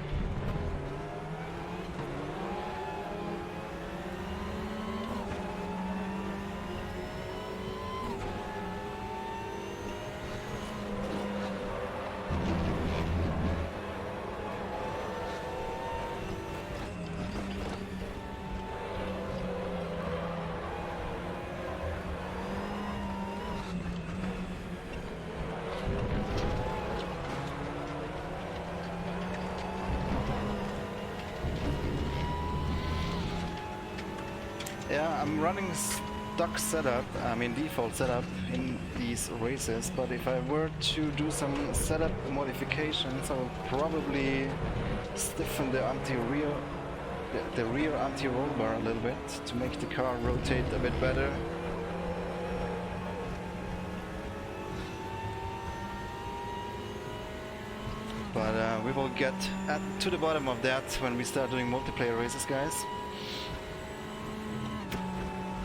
Yeah, I'm running stock setup, I mean default setup in these races, but if I were to do some setup modifications, I will probably stiffen the rear anti-roll bar a little bit to make the car rotate a bit better. But we will get to the bottom of that when we start doing multiplayer races, guys.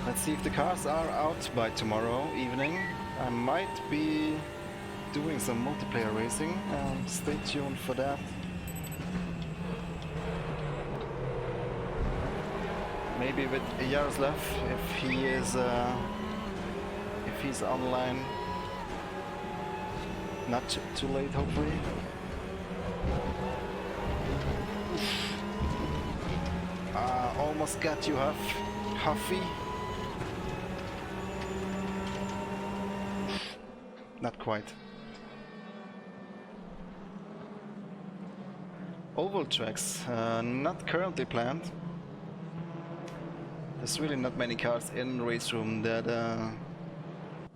Let's see if the cars are out by tomorrow evening. I might be doing some multiplayer racing. Stay tuned for that. Maybe with Jaroslav, if he's online. Not too late, hopefully. Almost got you, Huffy. Not quite. Oval tracks, not currently planned. There's really not many cars in Raceroom that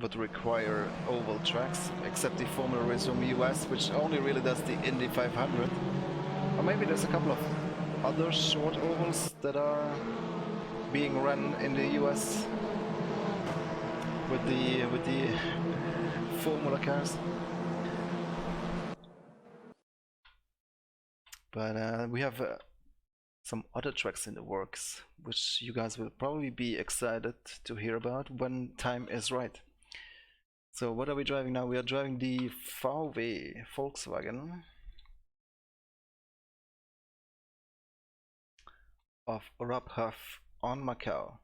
would require oval tracks, except the Formula Raceroom US, which only really does the Indy 500. Or maybe there's a couple of other short ovals that are being run in the US with the Formula cars. But we have some other tracks in the works, which you guys will probably be excited to hear about when time is right. So what are we driving now? We are driving the VW Volkswagen of Rob Huff on Macau.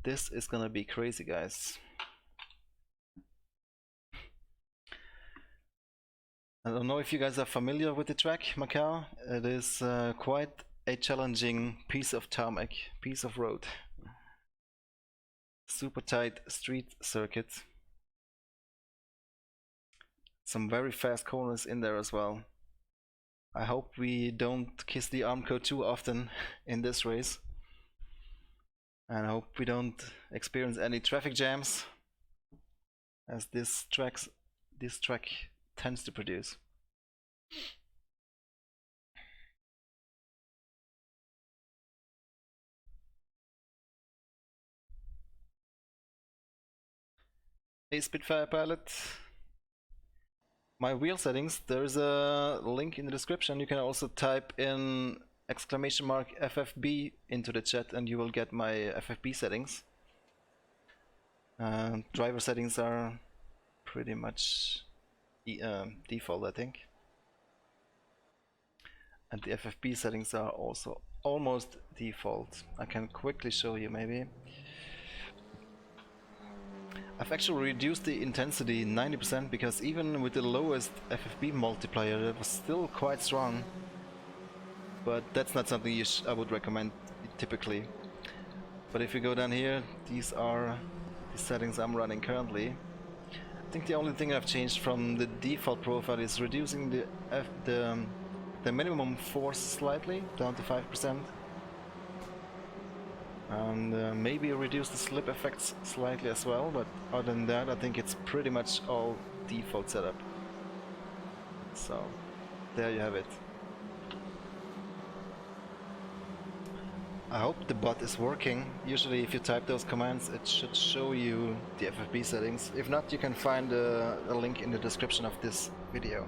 This is gonna be crazy, guys. I don't know if you guys are familiar with the track, Macau. It is quite a challenging piece of tarmac, piece of road. Super tight street circuit. Some very fast corners in there as well. I hope we don't kiss the Armco too often in this race. And I hope we don't experience any traffic jams, as this track tends to produce. Hey Spitfire Pilot. My wheel settings, there's a link in the description. You can also type in !FFB into the chat and you will get my FFB settings. Driver settings are pretty much default, I think. And the FFB settings are also almost default. I can quickly show you maybe. I've actually reduced the intensity 90% because even with the lowest FFB multiplier it was still quite strong. But that's not something I would recommend typically. But if you go down here, these are the settings I'm running currently. I think the only thing I've changed from the default profile is reducing the minimum force slightly down to 5%. And maybe reduce the slip effects slightly as well, but other than that I think it's pretty much all default setup. So there you have it. I hope the bot is working. Usually if you type those commands it should show you the FFB settings. If not, you can find a link in the description of this video.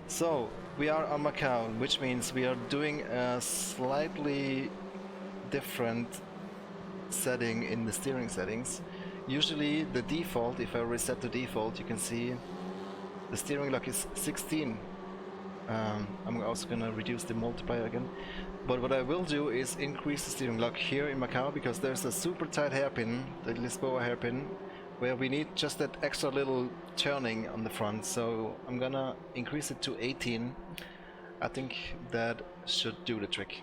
So we are on Macau, which means we are doing a slightly different setting in the steering settings. Usually the default, if I reset to default, you can see the steering lock is 16. I'm also gonna reduce the multiplier again, but what I will do is increase the steering lock here in Macau because there's a super tight hairpin, the Lisboa hairpin, where we need just that extra little turning on the front, so I'm gonna increase it to 18. I think that should do the trick.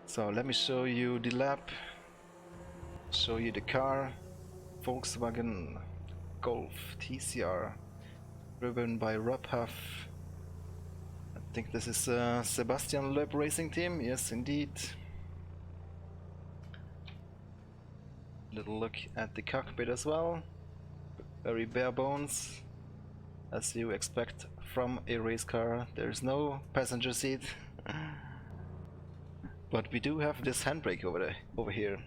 So let me show you the lap, show you the car, Volkswagen Golf TCR, driven by Rob Huff. I think this is Sebastian Loeb Racing Team, yes indeed. Little look at the cockpit as well, very bare bones, as you expect from a race car. There's no passenger seat. But we do have this handbrake over here,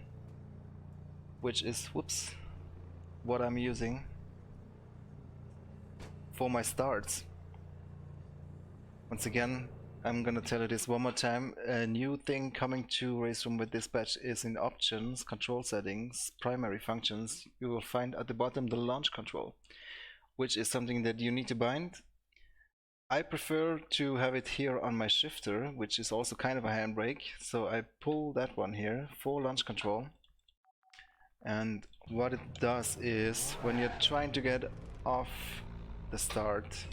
which is, whoops, what I'm using for my starts. Once again, I'm gonna tell you this one more time. A new thing coming to Raceroom with this patch is in options, control settings, primary functions. You will find at the bottom the launch control, which is something that you need to bind. I prefer to have it here on my shifter, which is also kind of a handbrake, so I pull that one here for launch control. And what it does is, when you're trying to get off the start,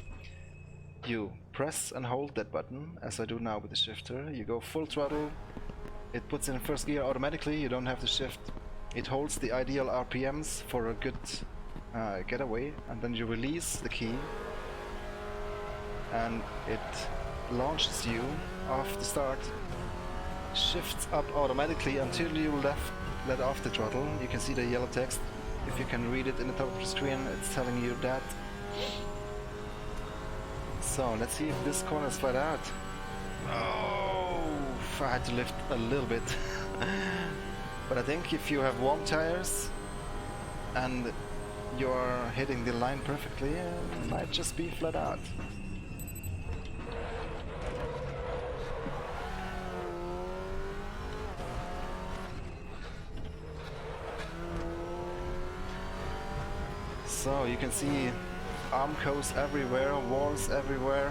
you press and hold that button, as I do now with the shifter. You go full throttle, it puts in first gear automatically, you don't have to shift. It holds the ideal RPMs for a good getaway, and then you release the key and it launches you off the start, shifts up automatically until you let off the throttle. You can see the yellow text. If you can read it in the top of the screen, it's telling you that. So let's see if this corner is flat out. Oh, I had to lift a little bit. But I think if you have warm tires and you're hitting the line perfectly, it might just be flat out. So you can see armcos everywhere, walls everywhere.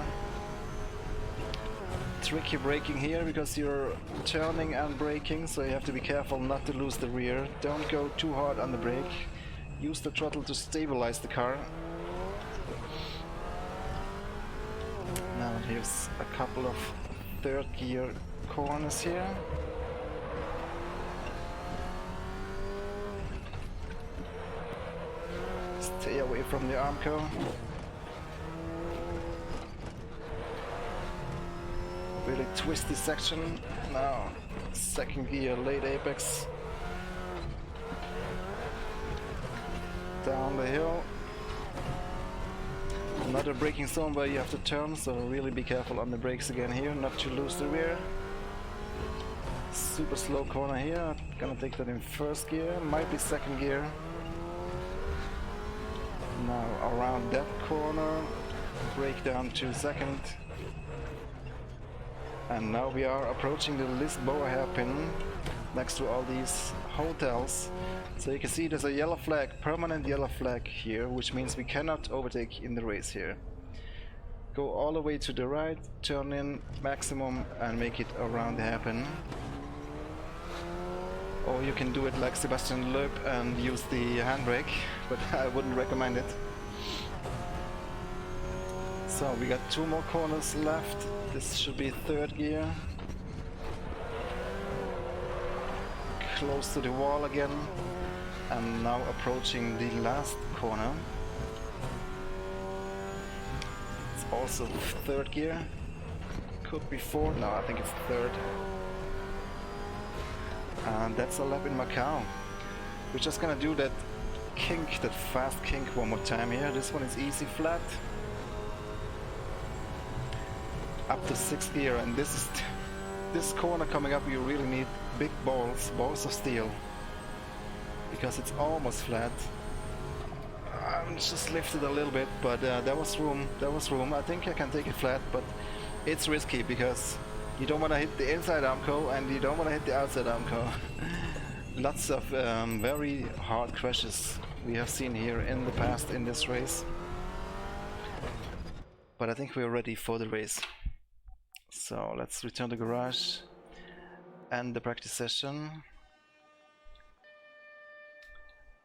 Tricky braking here because you're turning and braking, so you have to be careful not to lose the rear. Don't go too hard on the brake. Use the throttle to stabilize the car. Now here's a couple of third gear corners here. Stay away from the armco. Really twisty section. Now, second gear, late apex. Down the hill. Not a braking zone where you have to turn, so really be careful on the brakes again here, not to lose the rear. Super slow corner here, gonna take that in first gear, might be second gear. Now around that corner, brake down to second. And now we are approaching the Lisboa hairpin next to all these hotels. So you can see there's a yellow flag, permanent yellow flag here, which means we cannot overtake in the race here. Go all the way to the right, turn in maximum and make it around the hairpin. Or you can do it like Sebastian Loeb and use the handbrake, but I wouldn't recommend it. So we got 2 more corners left. This should be third gear. Close to the wall again. And now approaching the last corner. It's also third gear. Could be fourth. No, I think it's third. And that's a lap in Macau. We're just gonna do that kink, that fast kink one more time here. This one is easy flat. Up to 6th gear, and this corner coming up you really need big balls of steel. Because it's almost flat. I'm just lifted a little bit, but there was room. I think I can take it flat, but it's risky because you don't want to hit the inside armco and you don't want to hit the outside armco. Lots of very hard crashes we have seen here in the past in this race. But I think we're ready for the race. So let's return to the garage and the practice session.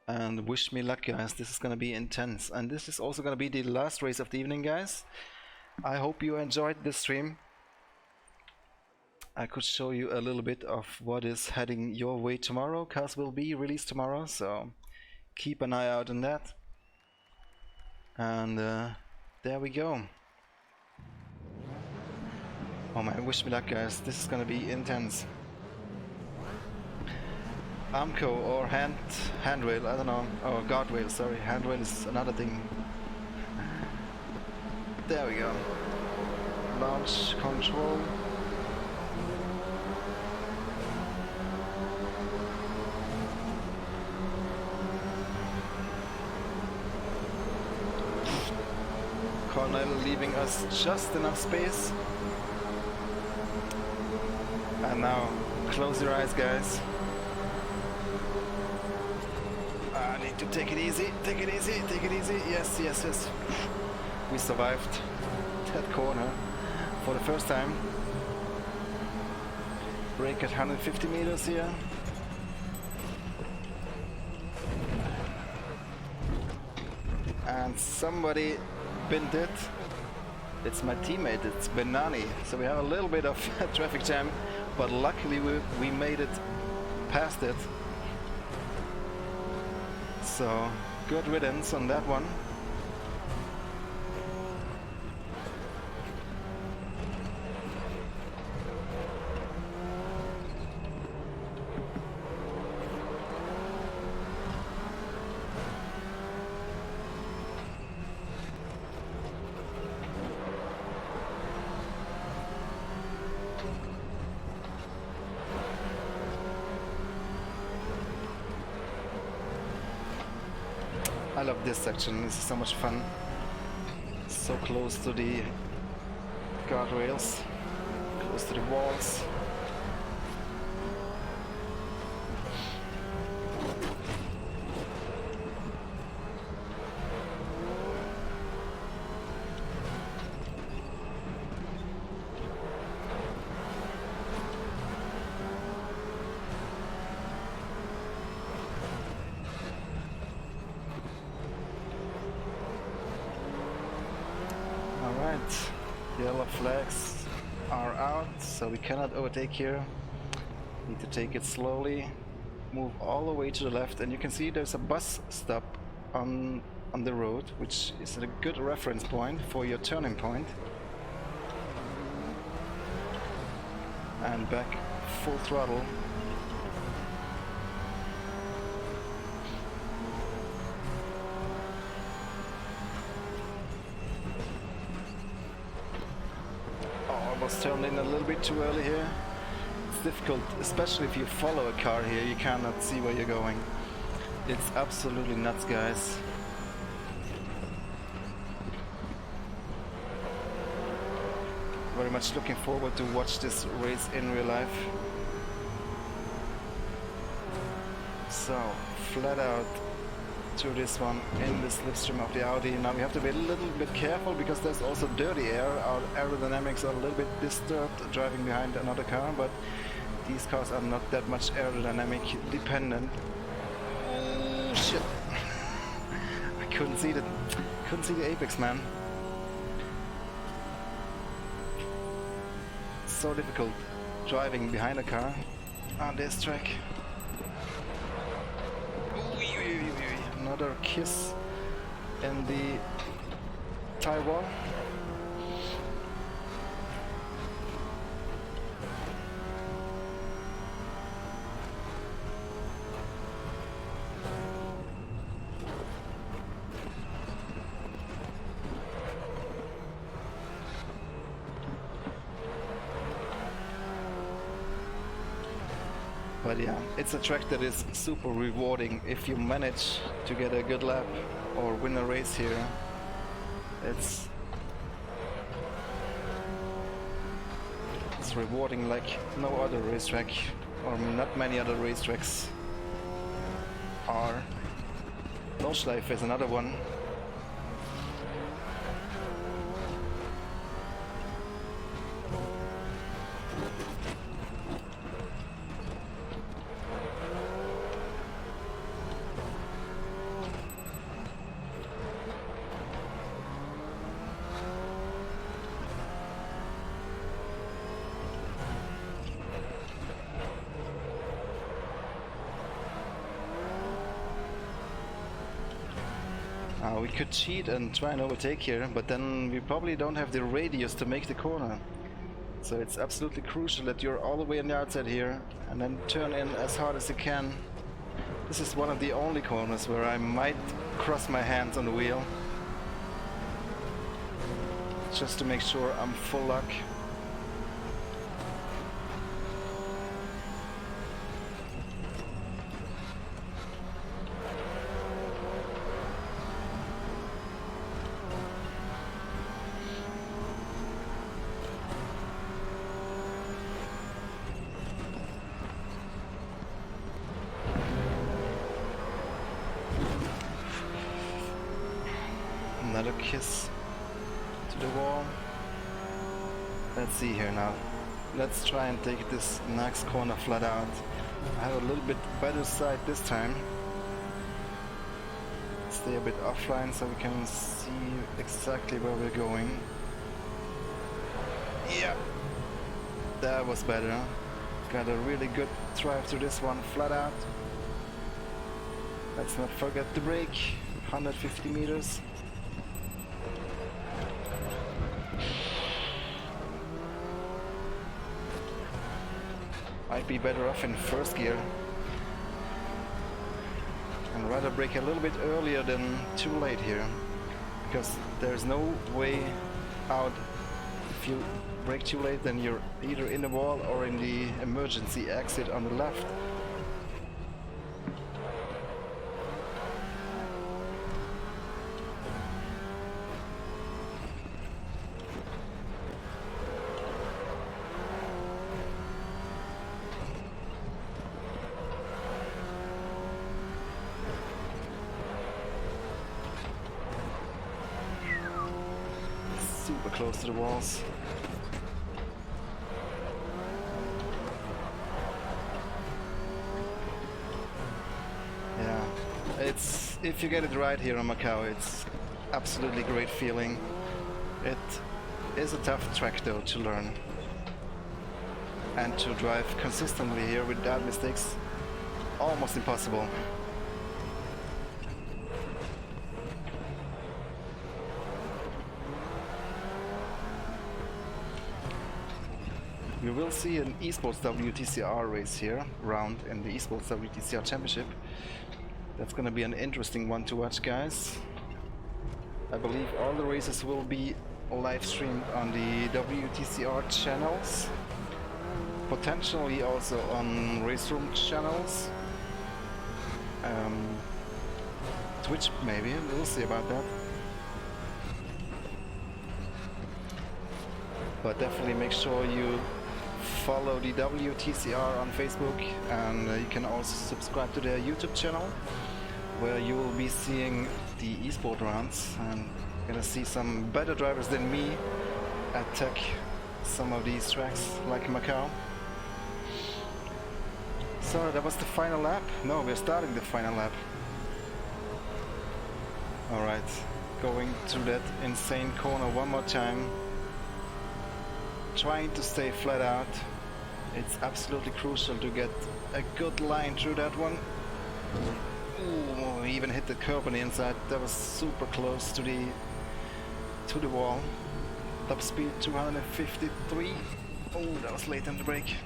And wish me luck, guys. This is gonna be intense, and this is also gonna be the last race of the evening, guys. I hope you enjoyed this stream. I could show you a little bit of what is heading your way tomorrow. Cars will be released tomorrow, so keep an eye out on that. And there we go. Oh man, wish me luck, guys. This is gonna be intense. Armco or handrail, I don't know, or guardrail, sorry, handrail is another thing. There we go. Launch control. Cornell leaving us just enough space. And now, close your eyes, guys. I need to take it easy, take it easy, take it easy. Yes, yes, yes. We survived that corner for the first time. Brake at 150 meters here. And somebody binned it. It's my teammate, it's Benani. So we have a little bit of traffic jam, but luckily we made it past it. So, good riddance on that one. I love this section, this is so much fun. So close to the guardrails, close to the walls. Yellow flags are out, so we cannot overtake here. Need to take it slowly, move all the way to the left, and you can see there's a bus stop on the road, which is a good reference point for your turning point. And back full throttle. was turned in a little bit too early here. It's difficult, especially if you follow a car here, you cannot see where you're going. It's absolutely nuts, guys. Very much looking forward to watch this race in real life. So, flat out to this one in the slipstream of the Audi. Now we have to be a little bit careful because there's also dirty air. Our aerodynamics are a little bit disturbed driving behind another car, but these cars are not that much aerodynamic dependent. Oh shit! I couldn't see the apex, man. It's so difficult driving behind a car on this track. Another kiss in the tire wall. But yeah, it's a track that is super rewarding if you manage to get a good lap or win a race here. It's rewarding like no other racetrack, or not many other racetracks are. Nordschleife is another one. We could cheat and try and overtake here, but then we probably don't have the radius to make the corner. So it's absolutely crucial that you're all the way on the outside here and then turn in as hard as you can. This is one of the only corners where I might cross my hands on the wheel, just to make sure I'm full luck. Another kiss to the wall. Let's see here now. Let's try and take this next corner flat out. I have a little bit better sight this time. Stay a bit offline so we can see exactly where we're going. Yeah, that was better. Got a really good drive to this one flat out. Let's not forget the brake. 150 meters. Might be better off in first gear and rather brake a little bit earlier than too late here, because there's no way out. If you brake too late, then you're either in the wall or in the emergency exit on the left. Super close to the walls. Yeah, it's, if you get it right here on Macau, it's absolutely great feeling. It is a tough track though to learn, and to drive consistently here without mistakes, almost impossible. We will see an esports WTCR race here, round in the esports WTCR championship. That's gonna be an interesting one to watch, guys. I believe all the races will be live streamed on the WTCR channels, potentially also on Raceroom channels, Twitch maybe, we'll see about that. But definitely make sure you follow the WTCR on Facebook, and you can also subscribe to their YouTube channel, where you will be seeing the esport rounds and gonna see some better drivers than me attack some of these tracks like Macau. So that was the final lap. No, we're starting the final lap. Alright, going through that insane corner one more time. Trying to stay flat out. It's absolutely crucial to get a good line through that one. Ooh, we even hit the curb on the inside. That was super close to the wall. Top speed 253. Oh, that was late on the brake.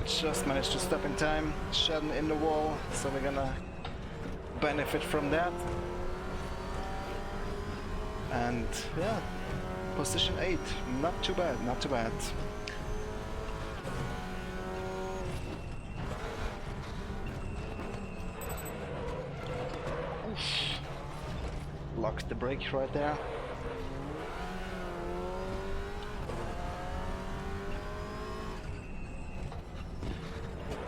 Just managed to stop in time, shedding in the wall, so we're gonna benefit from that. And yeah, position 8, not too bad, not too bad. Oof. Locked the brake right there.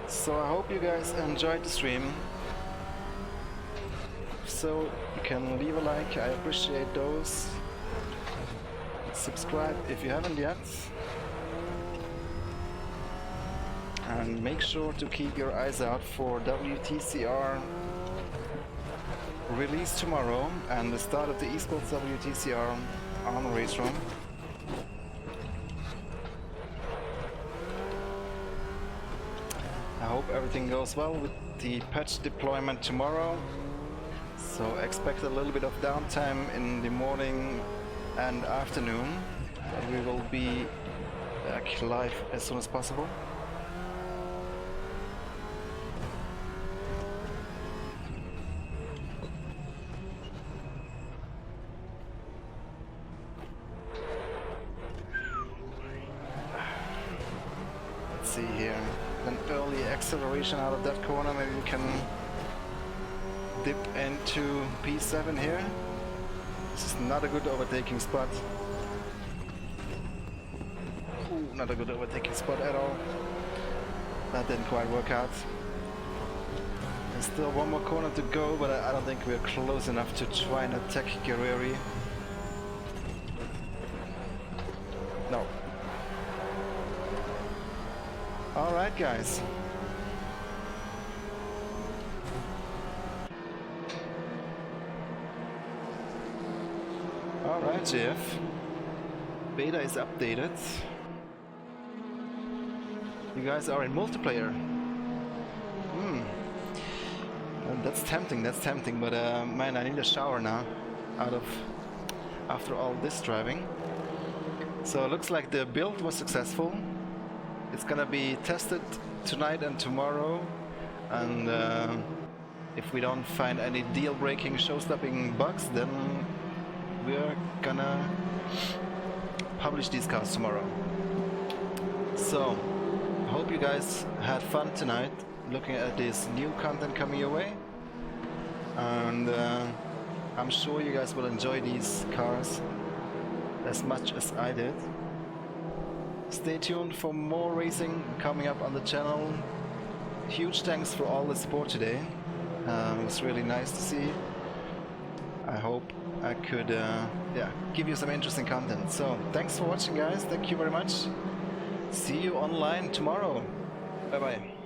So I hope you guys enjoyed the stream. So you can leave a like, I appreciate those. Subscribe if you haven't yet. And make sure to keep your eyes out for WTCR release tomorrow and the start of the esports WTCR on Raceroom. I hope everything goes well with the patch deployment tomorrow. So expect a little bit of downtime in the morning and afternoon. But we will be back live as soon as possible. Let's see here. An early acceleration out of that corner, maybe we can dip into P7 here. This is not a good overtaking spot. Ooh, not a good overtaking spot at all. That didn't quite work out. There's still one more corner to go, but I don't think we're close enough to try and attack Guerreri. No. Alright guys. Alright Jeff. Beta is updated. You guys are in multiplayer. That's tempting, but man, I need a shower now after all this driving. So it looks like the build was successful. It's gonna be tested tonight and tomorrow, and if we don't find any deal-breaking, show-stopping bugs, then we're gonna publish these cars tomorrow. So, I hope you guys had fun tonight looking at this new content coming your way, and I'm sure you guys will enjoy these cars as much as I did. Stay tuned for more racing coming up on the channel. Huge thanks for all the support today. It was really nice to see. I hope I could give you some interesting content. So thanks for watching guys, thank you very much. See you online tomorrow. Bye bye.